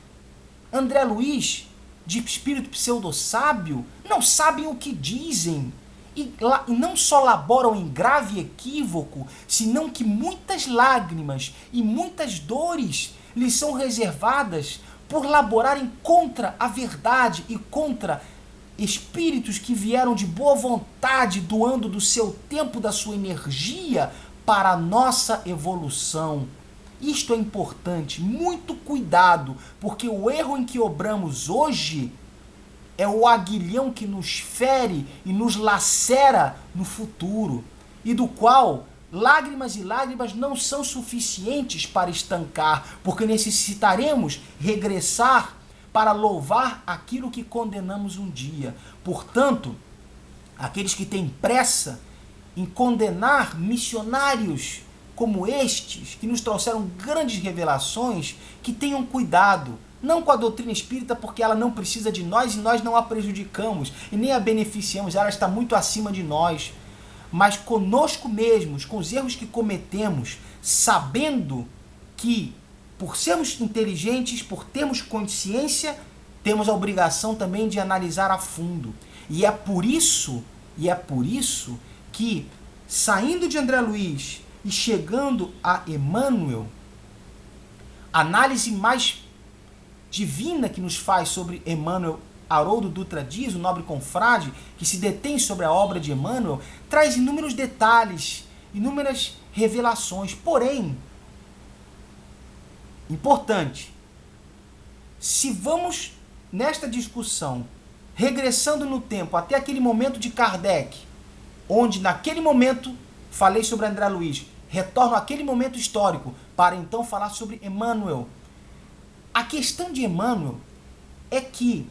André Luiz de espírito pseudo-sábio não sabem o que dizem. E não só laboram em grave equívoco, senão que muitas lágrimas e muitas dores lhes são reservadas por laborarem contra a verdade e contra espíritos que vieram de boa vontade, doando do seu tempo, da sua energia para a nossa evolução. Isto é importante, muito cuidado, porque o erro em que obramos hoje é o aguilhão que nos fere e nos lacera no futuro, e do qual lágrimas e lágrimas não são suficientes para estancar, porque necessitaremos regressar para louvar aquilo que condenamos um dia. Portanto, aqueles que têm pressa em condenar missionários como estes, que nos trouxeram grandes revelações, que tenham cuidado, não com a doutrina espírita, porque ela não precisa de nós e nós não a prejudicamos e nem a beneficiamos, ela está muito acima de nós, mas conosco mesmos, com os erros que cometemos, sabendo que, por sermos inteligentes, por termos consciência, temos a obrigação também de analisar a fundo. E é por isso que, saindo de André Luiz e chegando a Emmanuel, a análise mais divina que nos faz sobre Emmanuel, Haroldo Dutra Dias, o nobre confrade, que se detém sobre a obra de Emmanuel, traz inúmeros detalhes, inúmeras revelações. Porém, importante, se vamos nesta discussão, regressando no tempo até aquele momento de Kardec, onde naquele momento falei sobre André Luiz, retorno àquele momento histórico para então falar sobre Emmanuel. A questão de Emmanuel é que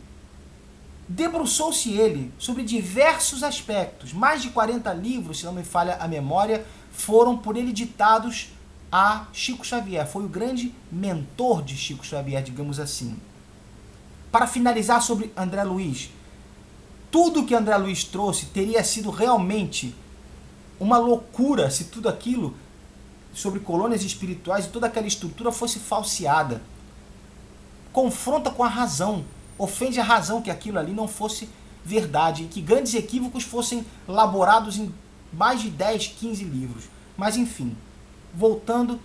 debruçou-se ele sobre diversos aspectos. Mais de 40 livros, se não me falha a memória, foram por ele ditados a Chico Xavier. Foi o grande mentor de Chico Xavier, digamos assim. Para finalizar sobre André Luiz, tudo que André Luiz trouxe teria sido realmente uma loucura se tudo aquilo sobre colônias espirituais e toda aquela estrutura fosse falseada. Confronta com a razão, ofende a razão que aquilo ali não fosse verdade, e que grandes equívocos fossem elaborados em mais de 10, 15 livros. Mas enfim, voltando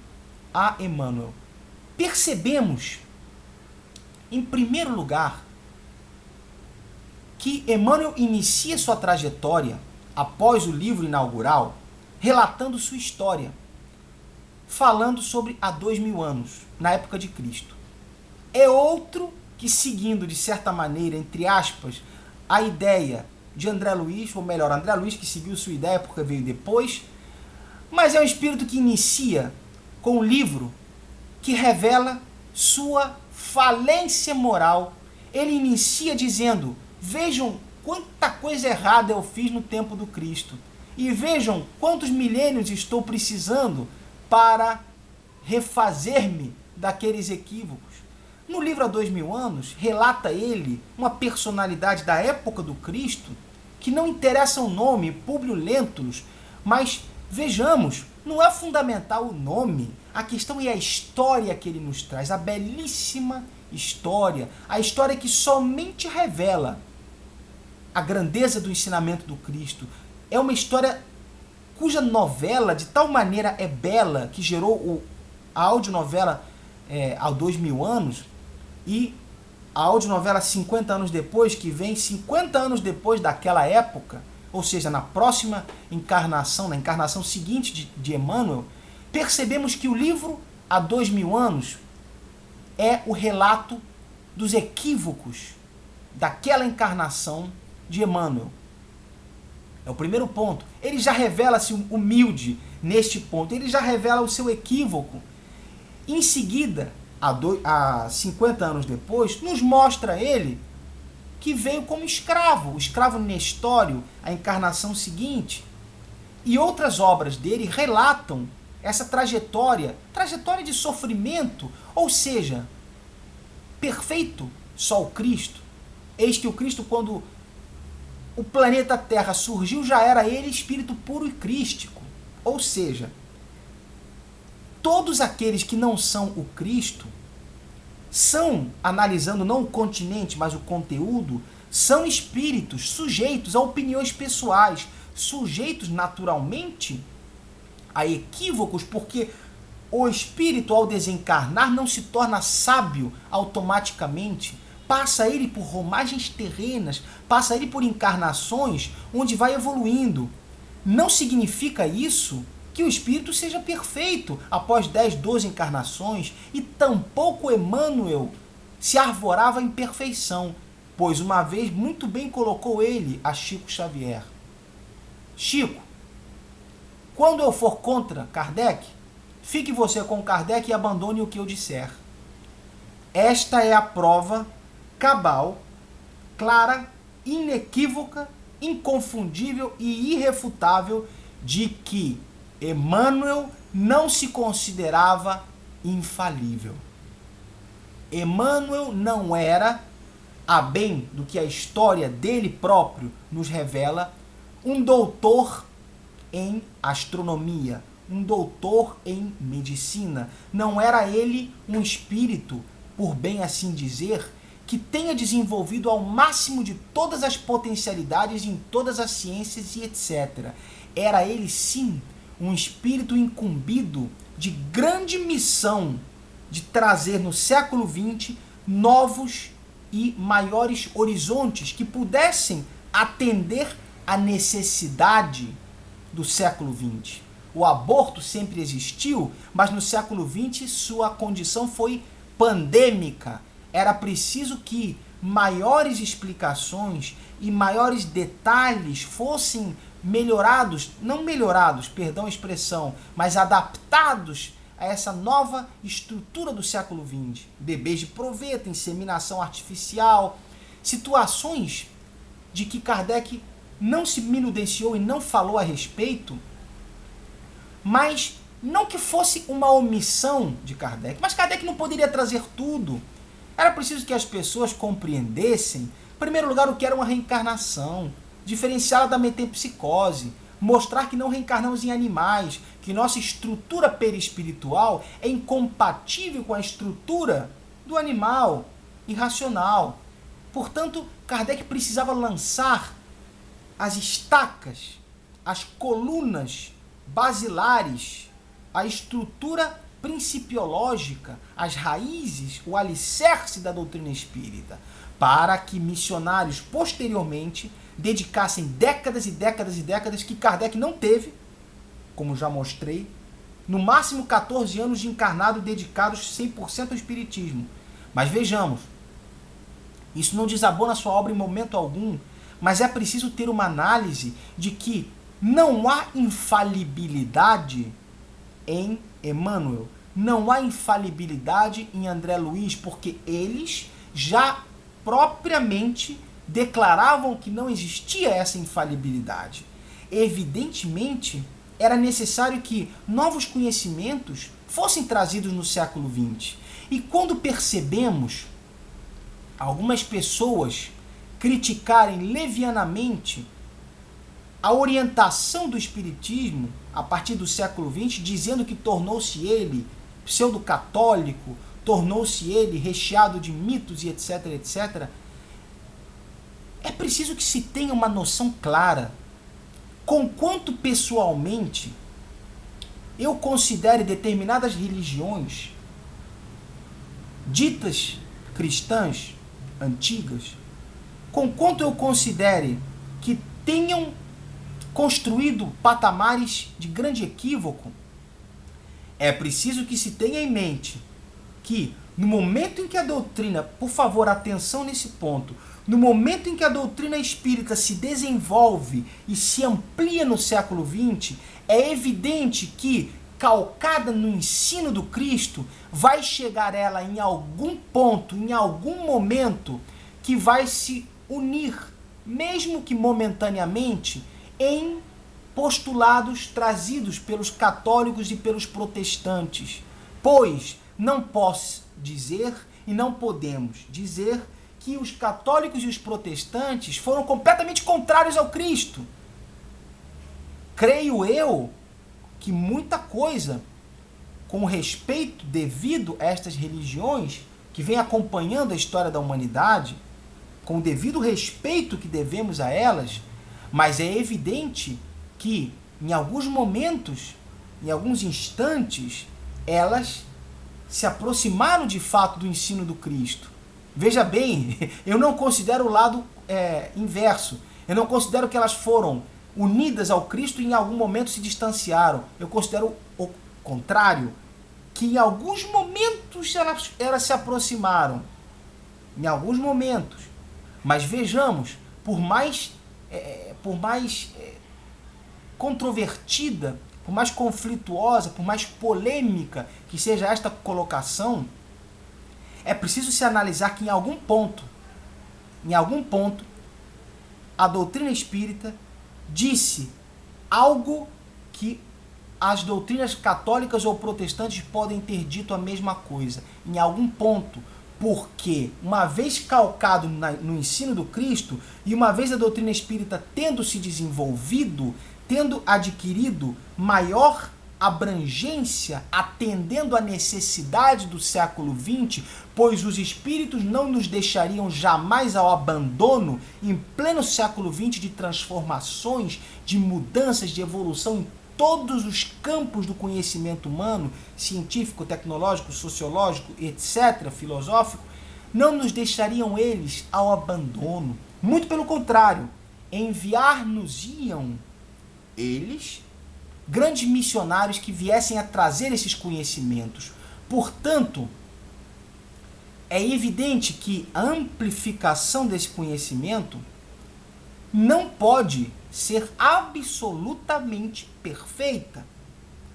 a Emmanuel. Percebemos, em primeiro lugar, que Emmanuel inicia sua trajetória após o livro inaugural, relatando sua história, falando sobre há 2000 anos, na época de Cristo. É outro que, seguindo de certa maneira, entre aspas, a ideia de André Luiz, ou melhor, André Luiz que seguiu sua ideia porque veio depois, mas é um espírito que inicia com um livro que revela sua falência moral. Ele inicia dizendo: vejam quanta coisa errada eu fiz no tempo do Cristo, e vejam quantos milênios estou precisando para refazer-me daqueles equívocos. No livro Há 2000 anos, relata ele uma personalidade da época do Cristo, que não interessa o nome, Públio Lentulus, mas vejamos, não é fundamental o nome, a questão é a história que ele nos traz, a belíssima história, a história que somente revela a grandeza do ensinamento do Cristo. É uma história cuja novela de tal maneira é bela, que gerou a audionovela Há 2000 anos, e a audionovela 50 anos depois, que vem 50 anos depois daquela época, ou seja, na próxima encarnação, na encarnação seguinte de Emmanuel, percebemos que o livro Há 2000 anos é o relato dos equívocos daquela encarnação de Emmanuel. É o primeiro ponto. Ele já revela-se humilde neste ponto, ele já revela o seu equívoco. Em seguida, há 50 anos depois, nos mostra ele que veio como escravo, o escravo Nestório, a encarnação seguinte. E outras obras dele relatam essa trajetória de sofrimento, ou seja, perfeito só o Cristo. Eis que o Cristo, quando o planeta Terra surgiu, já era ele espírito puro e crístico. Ou seja, todos aqueles que não são o Cristo são, analisando não o continente, mas o conteúdo, são espíritos sujeitos a opiniões pessoais, sujeitos naturalmente a equívocos, porque o espírito, ao desencarnar, não se torna sábio automaticamente. Passa ele por romagens terrenas, passa ele por encarnações onde vai evoluindo. Não significa isso que o espírito seja perfeito após 10, 12 encarnações, e tampouco Emmanuel se arvorava em perfeição, pois uma vez muito bem colocou ele a Chico Xavier: Chico, Quando eu for contra Kardec, fique você com Kardec e abandone o que eu disser. Esta é a prova cabal, clara, inequívoca, inconfundível e irrefutável de que Emmanuel não se considerava infalível. Emmanuel não era, a bem do que a história dele próprio nos revela, um doutor em astronomia, um doutor em medicina. Não era ele um espírito, por bem assim dizer, que tenha desenvolvido ao máximo de todas as potencialidades em todas as ciências e etc. Era ele, sim, um espírito incumbido de grande missão de trazer no século XX novos e maiores horizontes que pudessem atender à necessidade do século XX. O aborto sempre existiu, mas no século XX sua condição foi pandêmica. Era preciso que maiores explicações e maiores detalhes fossem melhorados, não melhorados, perdão a expressão, mas adaptados a essa nova estrutura do século XX. Bebês de proveta, inseminação artificial, situações de que Kardec não se minudenciou e não falou a respeito, mas não que fosse uma omissão de Kardec, mas Kardec não poderia trazer tudo. Era preciso que as pessoas compreendessem, em primeiro lugar, o que era uma reencarnação, diferenciá-la da metempsicose, mostrar que não reencarnamos em animais, que nossa estrutura perispiritual é incompatível com a estrutura do animal irracional. Portanto, Kardec precisava lançar as estacas, as colunas basilares, a estrutura principiológica, as raízes, o alicerce da doutrina espírita, para que missionários posteriormente dedicassem décadas e décadas e décadas que Kardec não teve, como já mostrei, no máximo 14 anos de encarnado dedicados 100% ao espiritismo. Mas vejamos, isso não desabona sua obra em momento algum, mas é preciso ter uma análise de que não há infalibilidade em Emmanuel, não há infalibilidade em André Luiz, porque eles já propriamente declaravam que não existia essa infalibilidade. Evidentemente, era necessário que novos conhecimentos fossem trazidos no século XX. E quando percebemos algumas pessoas criticarem levianamente a orientação do espiritismo a partir do século XX, dizendo que tornou-se ele pseudo-católico, tornou-se ele recheado de mitos e etc, etc, é preciso que se tenha uma noção clara. Conquanto pessoalmente eu considere determinadas religiões ditas cristãs, antigas, conquanto eu considere que tenham construído patamares de grande equívoco, é preciso que se tenha em mente que no momento em que a doutrina, por favor, atenção nesse ponto, no momento em que a doutrina espírita se desenvolve e se amplia no século XX, é evidente que, calcada no ensino do Cristo, vai chegar ela em algum ponto, em algum momento, que vai se unir, mesmo que momentaneamente, em postulados trazidos pelos católicos e pelos protestantes. Pois não posso dizer e não podemos dizer que os católicos e os protestantes foram completamente contrários ao Cristo. Creio eu que muita coisa, com o respeito devido a estas religiões, que vem acompanhando a história da humanidade, com o devido respeito que devemos a elas, mas é evidente que, em alguns momentos, em alguns instantes, elas se aproximaram de fato do ensino do Cristo. Veja bem, eu não considero o lado inverso. Eu não considero que elas foram unidas ao Cristo e em algum momento se distanciaram. Eu considero o contrário, que em alguns momentos elas se aproximaram. Em alguns momentos. Mas vejamos, por mais controvertida por mais conflituosa, por mais polêmica que seja esta colocação, é preciso se analisar que em algum ponto, a doutrina espírita disse algo que as doutrinas católicas ou protestantes podem ter dito a mesma coisa. Em algum ponto, porque uma vez calcado no ensino do Cristo, e uma vez a doutrina espírita tendo se desenvolvido, tendo adquirido maior abrangência, atendendo à necessidade do século XX, pois os espíritos não nos deixariam jamais ao abandono em pleno século XX de transformações, de mudanças, de evolução em todos os campos do conhecimento humano, científico, tecnológico, sociológico, etc., filosófico, não nos deixariam eles ao abandono. Muito pelo contrário, enviar-nos-iam eles grandes missionários que viessem a trazer esses conhecimentos. Portanto, é evidente que a amplificação desse conhecimento não pode ser absolutamente perfeita.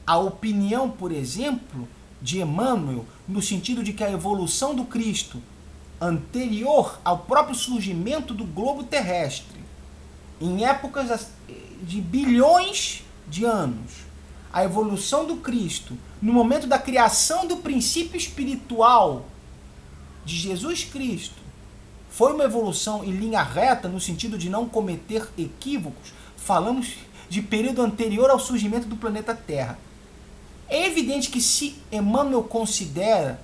A opinião, por exemplo, de Emmanuel, no sentido de que a evolução do Cristo, anterior ao próprio surgimento do globo terrestre, em épocas de bilhões de anos, a evolução do Cristo, no momento da criação do princípio espiritual de Jesus Cristo, foi uma evolução em linha reta, no sentido de não cometer equívocos. Falamos de período anterior ao surgimento do planeta Terra. É evidente que se Emmanuel considera,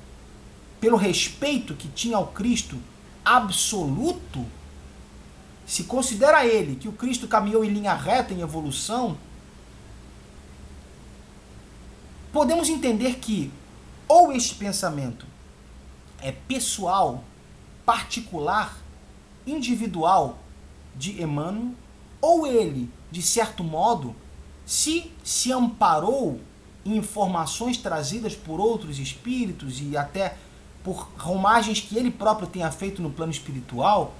pelo respeito que tinha ao Cristo absoluto, se considera ele que o Cristo caminhou em linha reta em evolução, podemos entender que ou este pensamento é pessoal, particular, individual de Emmanuel, ou ele, de certo modo, se amparou em informações trazidas por outros espíritos e até por romagens que ele próprio tenha feito no plano espiritual,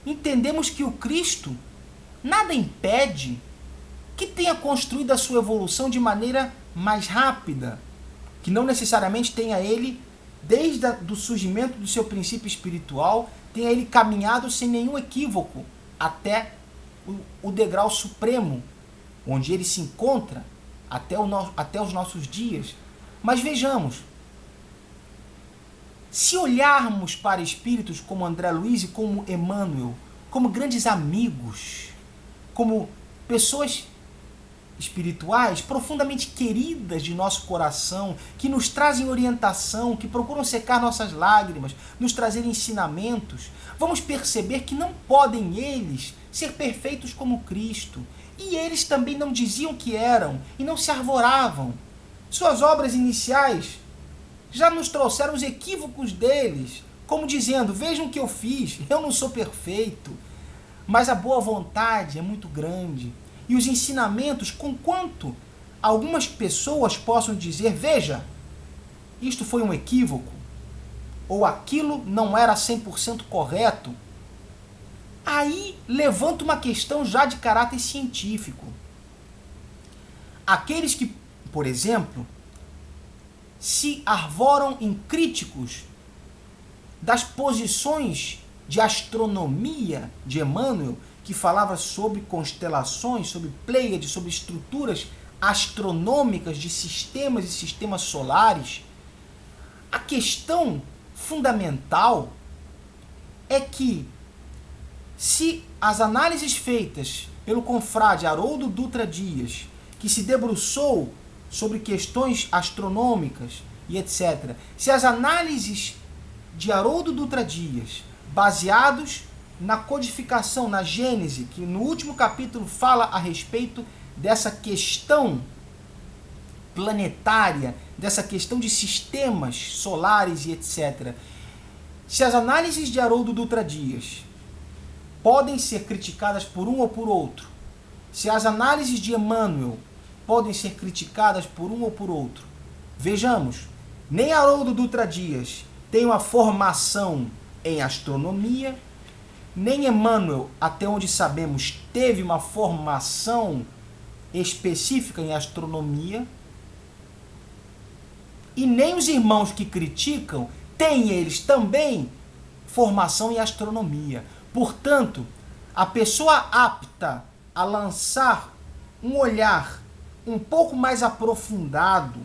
entendemos que o Cristo nada impede que tenha construído a sua evolução de maneira mais rápida, que não necessariamente tenha ele, desde o surgimento do seu princípio espiritual, tenha ele caminhado sem nenhum equívoco até o degrau supremo, onde ele se encontra até os nossos dias. Mas vejamos, se olharmos para espíritos como André Luiz e como Emmanuel, como grandes amigos, como pessoas espirituais profundamente queridas de nosso coração, que nos trazem orientação, que procuram secar nossas lágrimas, nos trazer ensinamentos, vamos perceber que não podem eles ser perfeitos como Cristo. E eles também não diziam que eram e não se arvoravam. Suas obras iniciais já nos trouxeram os equívocos deles, como dizendo: vejam o que eu fiz, eu não sou perfeito, mas a boa vontade é muito grande. E os ensinamentos, conquanto algumas pessoas possam dizer: veja, isto foi um equívoco, ou aquilo não era 100% correto, aí levanta uma questão já de caráter científico. Aqueles que, por exemplo, se arvoram em críticos das posições de astronomia de Emmanuel, que falava sobre constelações, sobre Pleiades, sobre estruturas astronômicas de sistemas e sistemas solares, a questão fundamental é que, se as análises feitas pelo confrade Haroldo Dutra Dias, que se debruçou sobre questões astronômicas e etc., se as análises de Haroldo Dutra Dias, baseados na codificação, na Gênese, que no último capítulo fala a respeito dessa questão planetária, dessa questão de sistemas solares e etc., se as análises de Haroldo Dutra Dias podem ser criticadas por um ou por outro, se as análises de Emmanuel podem ser criticadas por um ou por outro, vejamos, nem Haroldo Dutra Dias tem uma formação em astronomia, nem Emmanuel, até onde sabemos, teve uma formação específica em astronomia, e nem os irmãos que criticam têm eles também formação em astronomia. Portanto, a pessoa apta a lançar um olhar um pouco mais aprofundado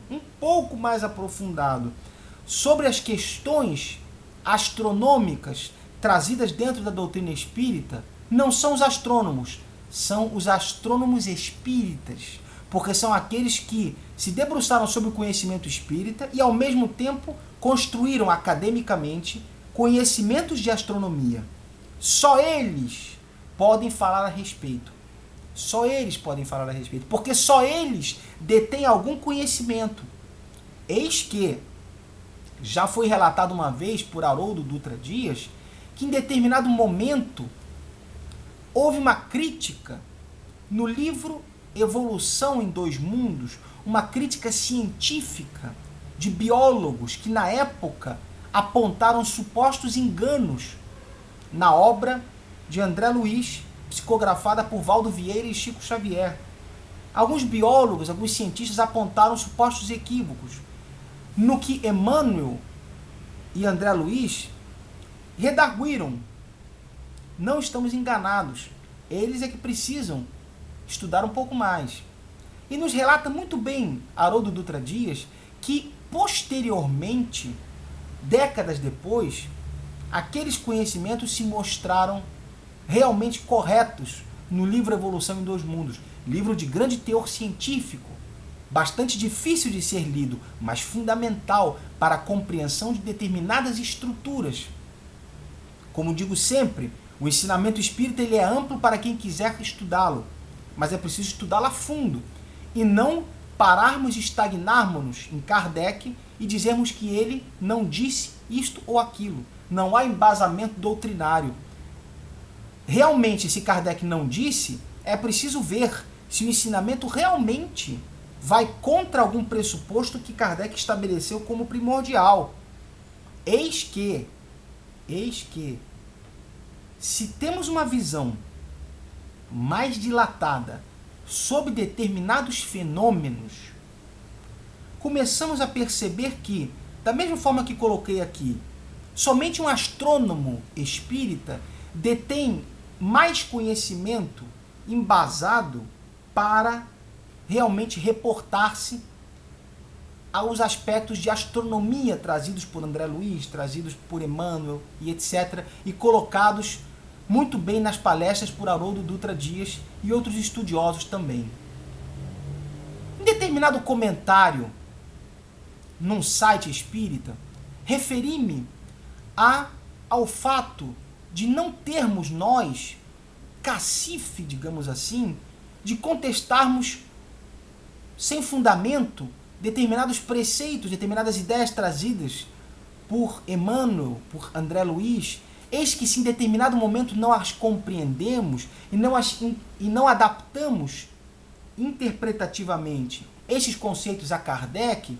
sobre as questões astronômicas trazidas dentro da doutrina espírita, não são os astrônomos, são os astrônomos espíritas, porque são aqueles que se debruçaram sobre o conhecimento espírita e, ao mesmo tempo, construíram academicamente conhecimentos de astronomia. Só eles podem falar a respeito. Só eles podem falar a respeito, porque só eles detêm algum conhecimento. Eis que já foi relatado uma vez por Haroldo Dutra Dias que em determinado momento houve uma crítica no livro Evolução em Dois Mundos, uma crítica científica de biólogos que na época apontaram supostos enganos na obra de André Luiz, psicografada por Valdo Vieira e Chico Xavier. Alguns biólogos, alguns cientistas apontaram supostos equívocos, no que Emmanuel e André Luiz redarguiram. Não estamos enganados. Eles é que precisam estudar um pouco mais. E nos relata muito bem Haroldo Dutra Dias que, posteriormente, décadas depois, aqueles conhecimentos se mostraram realmente corretos no livro Evolução em Dois Mundos, livro de grande teor científico, bastante difícil de ser lido, mas fundamental para a compreensão de determinadas estruturas. Como digo sempre, o ensinamento espírita ele é amplo para quem quiser estudá-lo, mas é preciso estudá-lo a fundo e não pararmos e estagnarmos em Kardec e dizermos que ele não disse isto ou aquilo. Não há embasamento doutrinário. Realmente, se Kardec não disse, é preciso ver se o ensinamento realmente vai contra algum pressuposto que Kardec estabeleceu como primordial. Eis que, se temos uma visão mais dilatada sobre determinados fenômenos, começamos a perceber que, da mesma forma que coloquei aqui, somente um astrônomo espírita detém mais conhecimento embasado para realmente reportar-se aos aspectos de astronomia trazidos por André Luiz, trazidos por Emmanuel e etc., e colocados muito bem nas palestras por Haroldo Dutra Dias e outros estudiosos também. Em determinado comentário num site espírita, referi-me ao fato de não termos nós cacife, digamos assim, de contestarmos sem fundamento determinados preceitos, determinadas ideias trazidas por Emmanuel, por André Luiz. Eis que se em determinado momento não as compreendemos e não adaptamos interpretativamente esses conceitos a Kardec,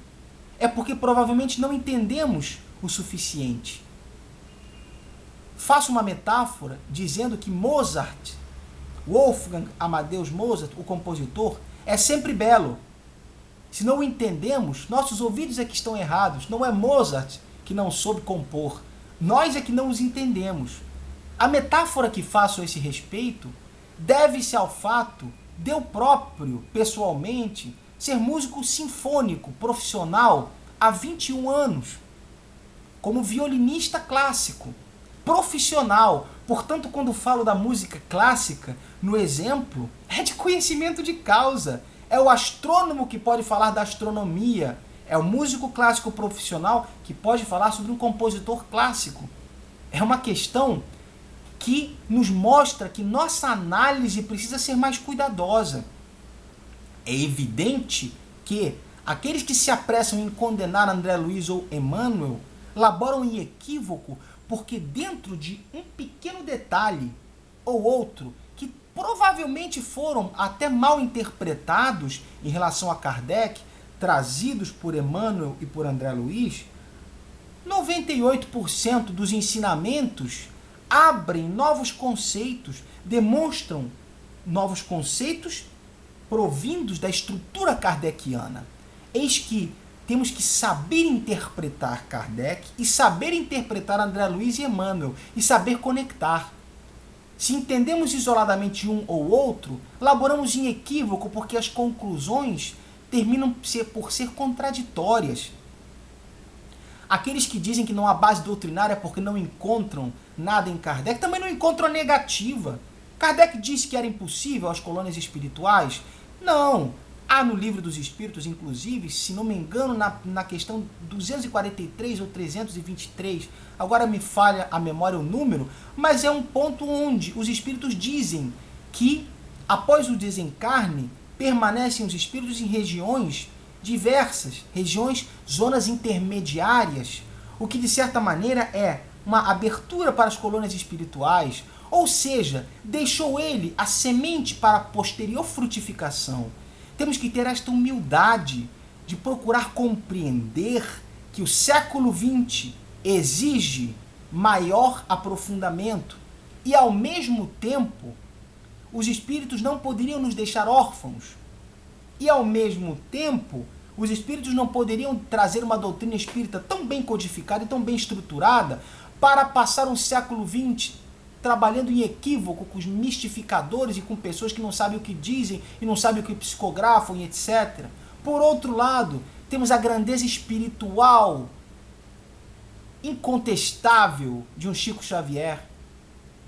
é porque provavelmente não entendemos o suficiente. Faço uma metáfora dizendo que Mozart, Wolfgang Amadeus Mozart, o compositor, é sempre belo. Se não o entendemos, nossos ouvidos é que estão errados. Não é Mozart que não soube compor. Nós é que não os entendemos. A metáfora que faço a esse respeito deve-se ao fato de eu próprio, pessoalmente, ser músico sinfônico profissional há 21 anos, como violinista clássico, profissional. Portanto, quando falo da música clássica, no exemplo, é de conhecimento de causa. É o astrônomo que pode falar da astronomia. É o músico clássico profissional que pode falar sobre um compositor clássico. É uma questão que nos mostra que nossa análise precisa ser mais cuidadosa. É evidente que aqueles que se apressam em condenar André Luiz ou Emmanuel laboram em equívoco, porque dentro de um pequeno detalhe ou outro, que provavelmente foram até mal interpretados em relação a Kardec, trazidos por Emmanuel e por André Luiz, 98% dos ensinamentos abrem novos conceitos, demonstram novos conceitos provindos da estrutura kardeciana. Eis que temos que saber interpretar Kardec e saber interpretar André Luiz e Emmanuel e saber conectar. Se entendemos isoladamente um ou outro, laboramos em equívoco porque as conclusões terminam por ser contraditórias. Aqueles que dizem que não há base doutrinária porque não encontram nada em Kardec, também não encontram a negativa. Kardec disse que era impossível as colônias espirituais? Não. Há no Livro dos Espíritos, inclusive, se não me engano, na questão 243 ou 323, agora me falha a memória o número, mas é um ponto onde os espíritos dizem que, após o desencarne, permanecem os espíritos em regiões diversas, zonas intermediárias, o que de certa maneira é uma abertura para as colônias espirituais, ou seja, deixou ele a semente para a posterior frutificação. Temos que ter esta humildade de procurar compreender que o século XX exige maior aprofundamento e, ao mesmo tempo, os espíritos não poderiam nos deixar órfãos. E, ao mesmo tempo, os espíritos não poderiam trazer uma doutrina espírita tão bem codificada e tão bem estruturada para passar um século XX trabalhando em equívoco com os mistificadores e com pessoas que não sabem o que dizem e não sabem o que psicografam e etc. Por outro lado, temos a grandeza espiritual incontestável de um Chico Xavier,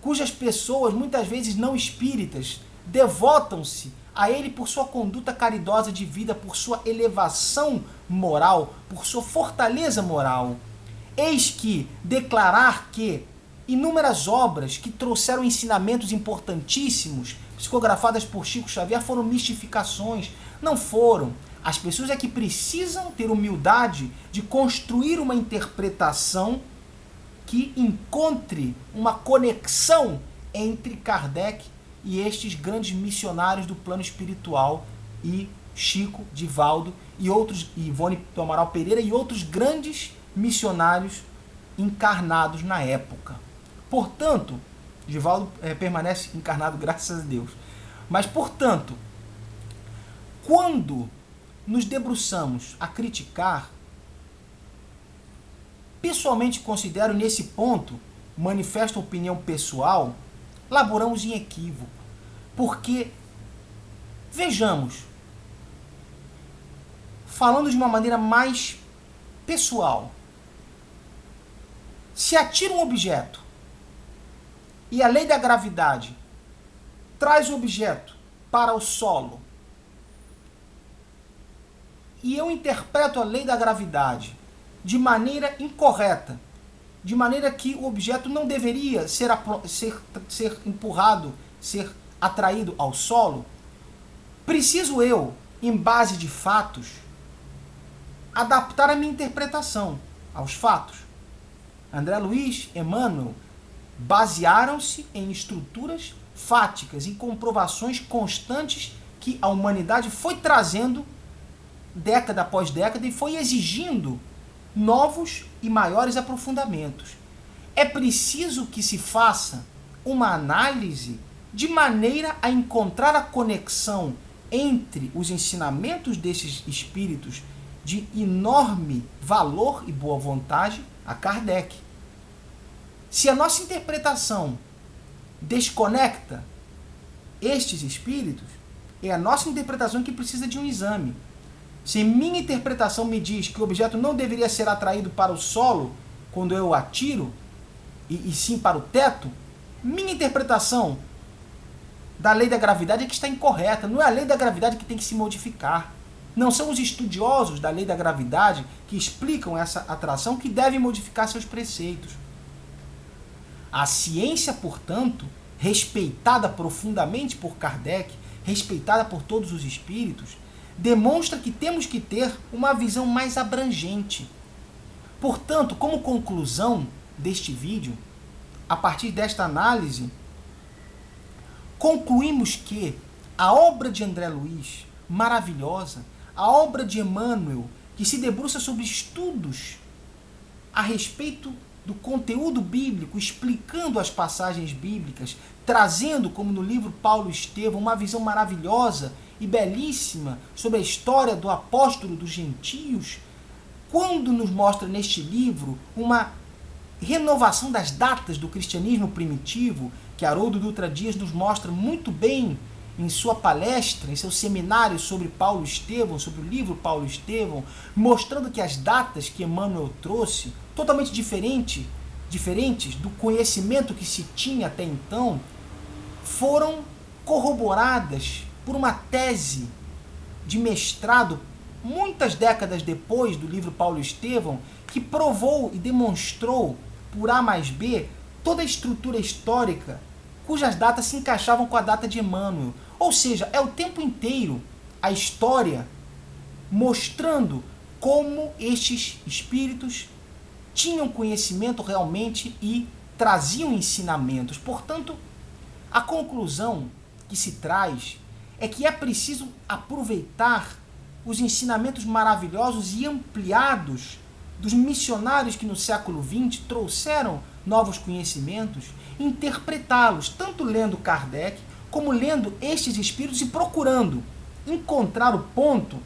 cujas pessoas, muitas vezes não espíritas, devotam-se a ele por sua conduta caridosa de vida, por sua elevação moral, por sua fortaleza moral. Eis que declarar que inúmeras obras que trouxeram ensinamentos importantíssimos, psicografadas por Chico Xavier, foram mistificações. Não foram. As pessoas é que precisam ter humildade de construir uma interpretação que encontre uma conexão entre Kardec e estes grandes missionários do plano espiritual, e Chico, Divaldo e outros, Ivone do Amaral Pereira e outros grandes missionários encarnados na época. Portanto, Divaldo permanece encarnado, graças a Deus. Mas, portanto, quando nos debruçamos a criticar, pessoalmente considero nesse ponto, manifesto opinião pessoal, laboramos em equívoco. Porque, vejamos, falando de uma maneira mais pessoal, se atira um objeto e a lei da gravidade traz o objeto para o solo, e eu interpreto a lei da gravidade de maneira incorreta, de maneira que o objeto não deveria ser empurrado, ser atraído ao solo, preciso eu, em base de fatos, adaptar a minha interpretação aos fatos. André Luiz, Emmanuel, basearam-se em estruturas fáticas, em comprovações constantes que a humanidade foi trazendo década após década e foi exigindo novos e maiores aprofundamentos. É preciso que se faça uma análise de maneira a encontrar a conexão entre os ensinamentos desses espíritos de enorme valor e boa vontade a Kardec. Se a nossa interpretação desconecta estes espíritos, é a nossa interpretação que precisa de um exame. Se minha interpretação me diz que o objeto não deveria ser atraído para o solo quando eu atiro, e sim para o teto, minha interpretação da lei da gravidade é que está incorreta. Não é a lei da gravidade que tem que se modificar. Não são os estudiosos da lei da gravidade que explicam essa atração que devem modificar seus preceitos. A ciência, portanto, respeitada profundamente por Kardec, respeitada por todos os espíritos, demonstra que temos que ter uma visão mais abrangente. Portanto, como conclusão deste vídeo, a partir desta análise, concluímos que a obra de André Luiz, maravilhosa, a obra de Emmanuel, que se debruça sobre estudos a respeito do conteúdo bíblico, explicando as passagens bíblicas, trazendo, como no livro Paulo Estevão, uma visão maravilhosa e belíssima sobre a história do apóstolo dos gentios, quando nos mostra neste livro uma renovação das datas do cristianismo primitivo, que Haroldo Dutra Dias nos mostra muito bem em sua palestra, em seu seminário sobre Paulo Estevão, sobre o livro Paulo Estevão, mostrando que as datas que Emmanuel trouxe, totalmente diferentes do conhecimento que se tinha até então, foram corroboradas por uma tese de mestrado, muitas décadas depois do livro Paulo Estevão, que provou e demonstrou, por A mais B, toda a estrutura histórica cujas datas se encaixavam com a data de Emmanuel. Ou seja, é o tempo inteiro a história mostrando como estes espíritos tinham conhecimento realmente e traziam ensinamentos. Portanto, a conclusão que se traz é que é preciso aproveitar os ensinamentos maravilhosos e ampliados dos missionários que no século XX trouxeram novos conhecimentos, interpretá-los, tanto lendo Kardec, como lendo estes espíritos e procurando encontrar o ponto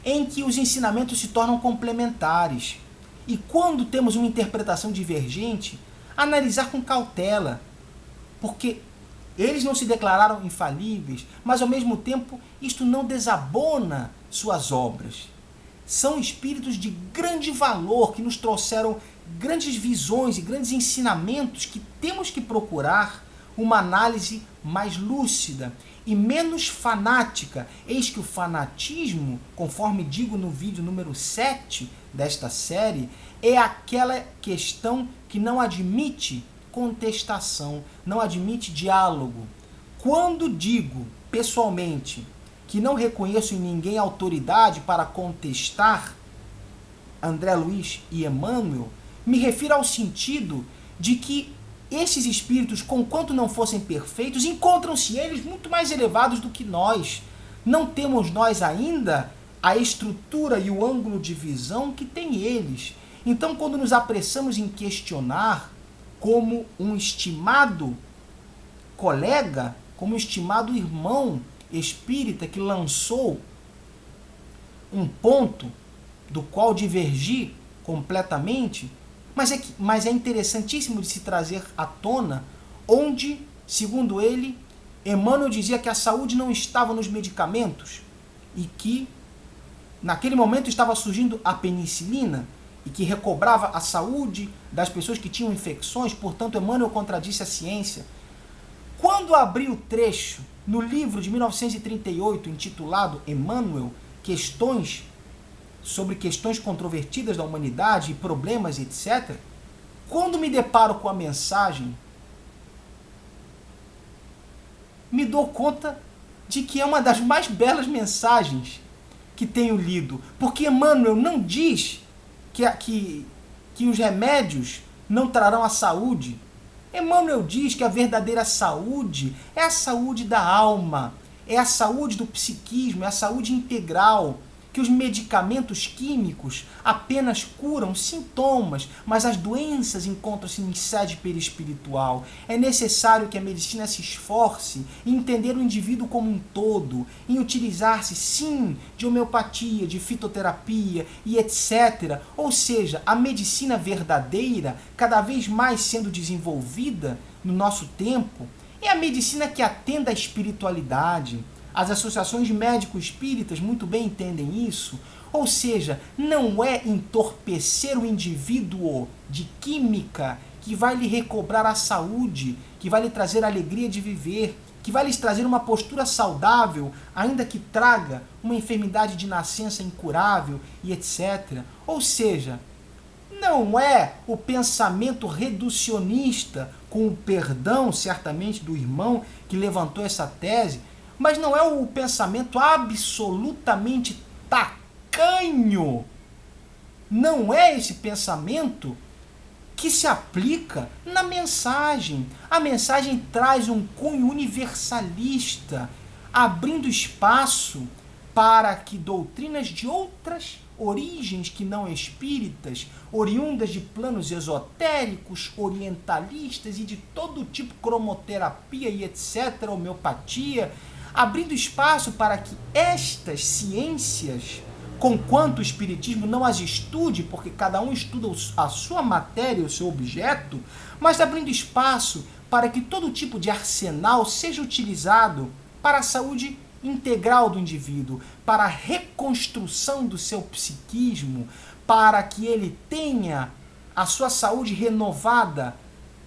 em que os ensinamentos se tornam complementares. E quando temos uma interpretação divergente, analisar com cautela, porque eles não se declararam infalíveis, mas ao mesmo tempo isto não desabona suas obras. São espíritos de grande valor que nos trouxeram grandes visões e grandes ensinamentos que temos que procurar uma análise mais lúcida e menos fanática. Eis que o fanatismo, conforme digo no vídeo número 7 desta série, é aquela questão que não admite contestação, não admite diálogo. Quando digo, pessoalmente, que não reconheço em ninguém autoridade para contestar André Luiz e Emmanuel, me refiro ao sentido de que esses espíritos, conquanto não fossem perfeitos, encontram-se eles muito mais elevados do que nós. Não temos nós ainda a estrutura e o ângulo de visão que têm eles. Então, quando nos apressamos em questionar como um estimado colega, como um estimado irmão espírita que lançou um ponto do qual divergi completamente, mas é interessantíssimo de se trazer à tona, onde, segundo ele, Emmanuel dizia que a saúde não estava nos medicamentos e que naquele momento estava surgindo a penicilina e que recobrava a saúde das pessoas que tinham infecções. Portanto, Emmanuel contradisse a ciência. Quando abri o trecho no livro de 1938 intitulado Emmanuel, sobre questões controvertidas da humanidade, problemas, etc., quando me deparo com a mensagem, me dou conta de que é uma das mais belas mensagens que tenho lido, porque Emmanuel não diz que os remédios não trarão a saúde. Emmanuel diz que a verdadeira saúde é a saúde da alma, é a saúde do psiquismo, é a saúde integral, que os medicamentos químicos apenas curam sintomas, mas as doenças encontram-se em sede perispiritual. É necessário que a medicina se esforce em entender o indivíduo como um todo, em utilizar-se, sim, de homeopatia, de fitoterapia e etc. Ou seja, a medicina verdadeira, cada vez mais sendo desenvolvida no nosso tempo, é a medicina que atenda à espiritualidade. As associações de médicos espíritas muito bem entendem isso. Ou seja, não é entorpecer o indivíduo de química que vai lhe recobrar a saúde, que vai lhe trazer a alegria de viver, que vai lhes trazer uma postura saudável, ainda que traga uma enfermidade de nascença incurável e etc. Ou seja, não é o pensamento reducionista, com o perdão, certamente, do irmão que levantou essa tese, mas não é o pensamento absolutamente tacanho. Não é esse pensamento que se aplica na mensagem. A mensagem traz um cunho universalista, abrindo espaço para que doutrinas de outras origens que não espíritas, oriundas de planos esotéricos, orientalistas e de todo tipo, cromoterapia e etc., homeopatia, abrindo espaço para que estas ciências, conquanto o espiritismo não as estude, porque cada um estuda a sua matéria, o seu objeto, mas abrindo espaço para que todo tipo de arsenal seja utilizado para a saúde integral do indivíduo, para a reconstrução do seu psiquismo, para que ele tenha a sua saúde renovada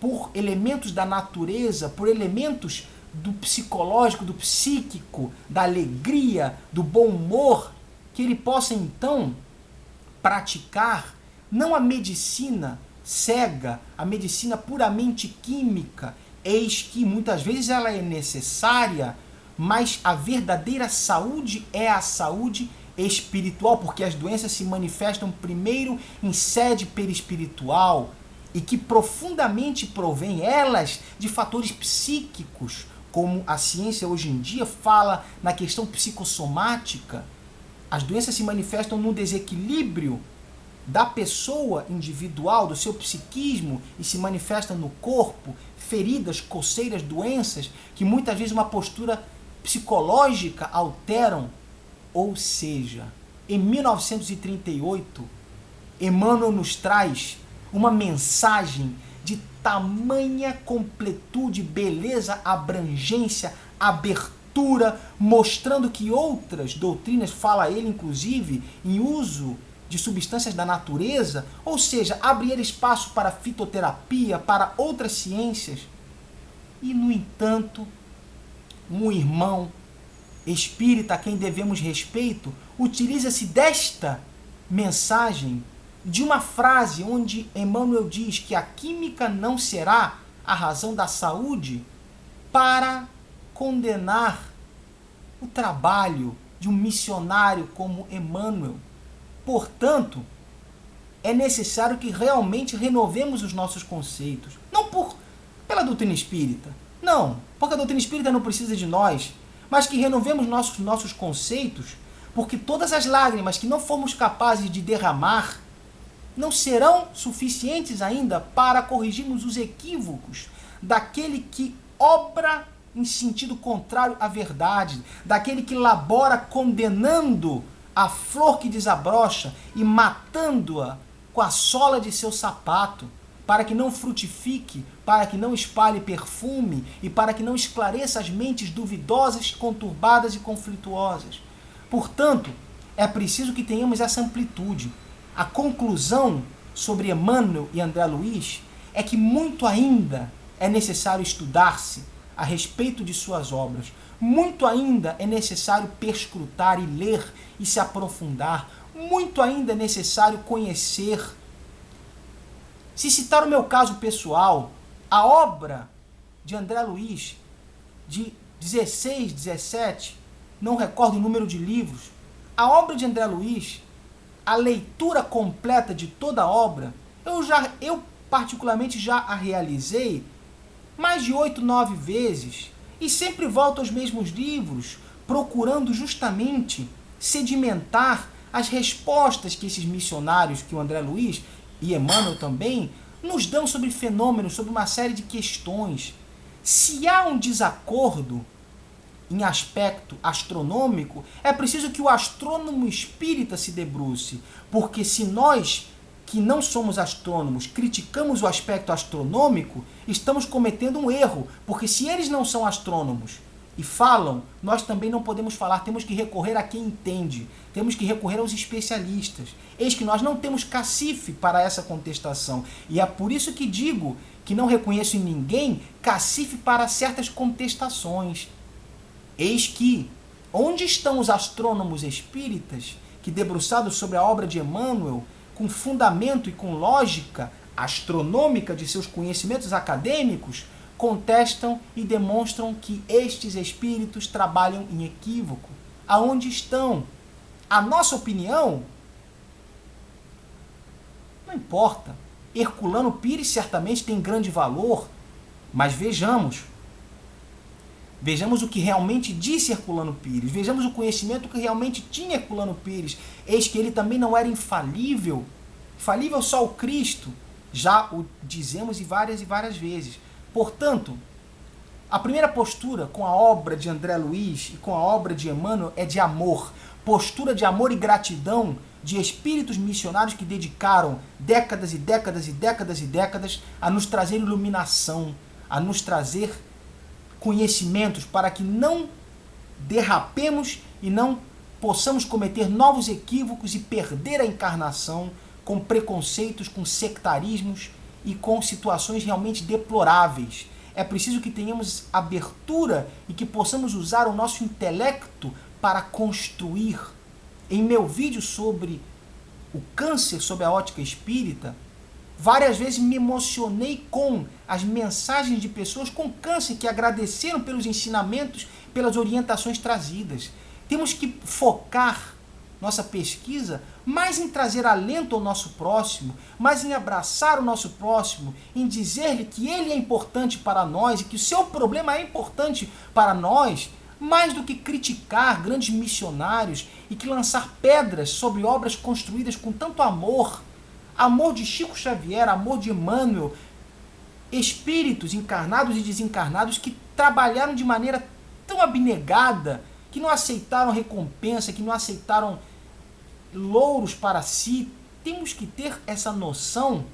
por elementos da natureza, por elementos do psicológico, do psíquico, da alegria, do bom humor, que ele possa então praticar não a medicina cega, a medicina puramente química, eis que muitas vezes ela é necessária, mas a verdadeira saúde é a saúde espiritual, porque as doenças se manifestam primeiro em sede perispiritual e que profundamente provém elas de fatores psíquicos, como a ciência hoje em dia fala na questão psicossomática. As doenças se manifestam no desequilíbrio da pessoa individual, do seu psiquismo, e se manifestam no corpo, feridas, coceiras, doenças, que muitas vezes uma postura psicológica alteram. Ou seja, em 1938, Emmanuel nos traz uma mensagem de tamanha completude, beleza, abrangência, abertura, mostrando que outras doutrinas, fala ele inclusive em uso de substâncias da natureza, ou seja, abre ele espaço para fitoterapia, para outras ciências. E, no entanto, um irmão espírita a quem devemos respeito utiliza-se desta mensagem, de uma frase onde Emmanuel diz que a química não será a razão da saúde, para condenar o trabalho de um missionário como Emmanuel. Portanto, é necessário que realmente renovemos os nossos conceitos. Não pela doutrina espírita, não, porque a doutrina espírita não precisa de nós, mas que renovemos nossos conceitos, porque todas as lágrimas que não formos capazes de derramar não serão suficientes ainda para corrigirmos os equívocos daquele que obra em sentido contrário à verdade, daquele que labora condenando a flor que desabrocha e matando-a com a sola de seu sapato, para que não frutifique, para que não espalhe perfume e para que não esclareça as mentes duvidosas, conturbadas e conflituosas. Portanto, é preciso que tenhamos essa amplitude. A conclusão sobre Emmanuel e André Luiz é que muito ainda é necessário estudar-se a respeito de suas obras. Muito ainda é necessário perscrutar e ler e se aprofundar. Muito ainda é necessário conhecer. Se citar o meu caso pessoal, a obra de André Luiz, de 16, 17, não recordo o número de livros, a obra de André Luiz, a leitura completa de toda a obra, eu particularmente já a realizei mais de 8, 9 vezes, e sempre volto aos mesmos livros, procurando justamente sedimentar as respostas que esses missionários, que o André Luiz e Emmanuel também, nos dão sobre fenômenos, sobre uma série de questões. Se há um desacordo em aspecto astronômico, é preciso que o astrônomo espírita se debruce, porque se nós, que não somos astrônomos, criticamos o aspecto astronômico, estamos cometendo um erro, porque se eles não são astrônomos e falam, nós também não podemos falar, temos que recorrer a quem entende, temos que recorrer aos especialistas. Eis que nós não temos cacife para essa contestação, e é por isso que digo que não reconheço em ninguém cacife para certas contestações. Eis que, onde estão os astrônomos espíritas, que debruçados sobre a obra de Emmanuel, com fundamento e com lógica astronômica de seus conhecimentos acadêmicos, contestam e demonstram que estes espíritos trabalham em equívoco? Aonde estão? A nossa opinião não importa. Herculano Pires certamente tem grande valor, mas vejamos, Vejamos o que realmente disse Herculano Pires. Vejamos o conhecimento que realmente tinha Herculano Pires. Eis que ele também não era infalível. Infalível só o Cristo. Já o dizemos e várias vezes. Portanto, a primeira postura com a obra de André Luiz e com a obra de Emmanuel é de amor. Postura de amor e gratidão de espíritos missionários que dedicaram décadas e décadas e décadas e décadas a nos trazer iluminação, a nos trazer conhecimentos para que não derrapemos e não possamos cometer novos equívocos e perder a encarnação com preconceitos, com sectarismos e com situações realmente deploráveis. É preciso que tenhamos abertura e que possamos usar o nosso intelecto para construir. Em meu vídeo sobre o câncer, sobre a ótica espírita, várias vezes me emocionei com as mensagens de pessoas com câncer que agradeceram pelos ensinamentos, pelas orientações trazidas. Temos que focar nossa pesquisa mais em trazer alento ao nosso próximo, mais em abraçar o nosso próximo, em dizer-lhe que ele é importante para nós e que o seu problema é importante para nós, mais do que criticar grandes missionários e que lançar pedras sobre obras construídas com tanto amor. Amor de Chico Xavier, amor de Emmanuel, espíritos encarnados e desencarnados que trabalharam de maneira tão abnegada, que não aceitaram recompensa, que não aceitaram louros para si. Temos que ter essa noção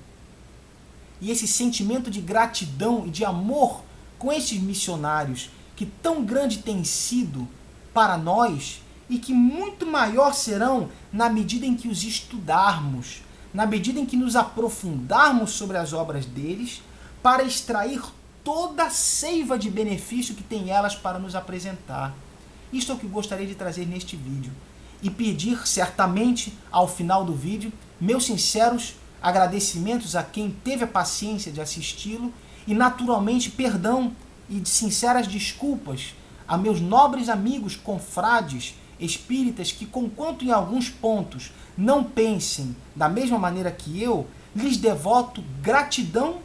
e esse sentimento de gratidão e de amor com esses missionários que tão grande tem sido para nós e que muito maior serão na medida em que os estudarmos, na medida em que nos aprofundarmos sobre as obras deles, para extrair toda a seiva de benefício que tem elas para nos apresentar. Isto é o que gostaria de trazer neste vídeo. E pedir, certamente, ao final do vídeo, meus sinceros agradecimentos a quem teve a paciência de assisti-lo e, naturalmente, perdão e sinceras desculpas a meus nobres amigos confrades espíritas que, conquanto em alguns pontos não pensem da mesma maneira que eu, lhes devoto gratidão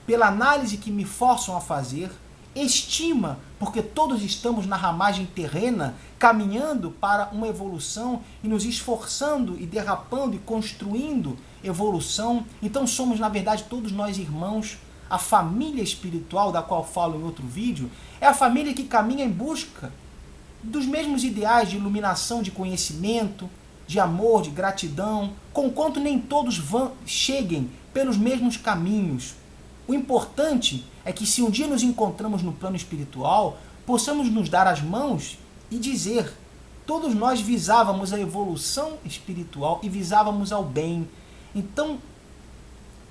pela análise que me forçam a fazer, estima, porque todos estamos na ramagem terrena, caminhando para uma evolução e nos esforçando e derrapando e construindo evolução. Então somos, na verdade, todos nós irmãos. A família espiritual, da qual falo em outro vídeo, é a família que caminha em busca dos mesmos ideais de iluminação, de conhecimento, de amor, de gratidão, conquanto nem todos cheguem pelos mesmos caminhos. O importante é que, se um dia nos encontramos no plano espiritual, possamos nos dar as mãos e dizer: todos nós visávamos a evolução espiritual e visávamos ao bem. Então,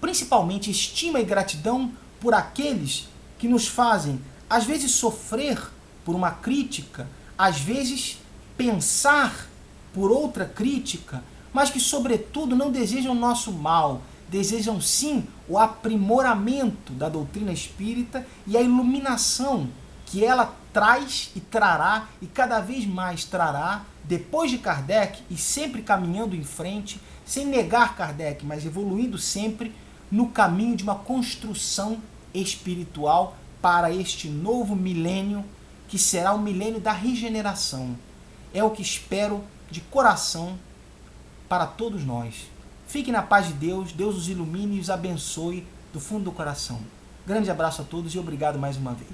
principalmente, estima e gratidão por aqueles que nos fazem, às vezes, sofrer por uma crítica, às vezes, pensar por outra crítica, mas que, sobretudo, não desejam o nosso mal, desejam, sim, o aprimoramento da doutrina espírita e a iluminação que ela traz e trará, e cada vez mais trará, depois de Kardec, e sempre caminhando em frente, sem negar Kardec, mas evoluindo sempre no caminho de uma construção espiritual para este novo milênio, que será o milênio da regeneração. É o que espero de coração para todos nós. Fiquem na paz de Deus, Deus os ilumine e os abençoe do fundo do coração. Grande abraço a todos e obrigado mais uma vez.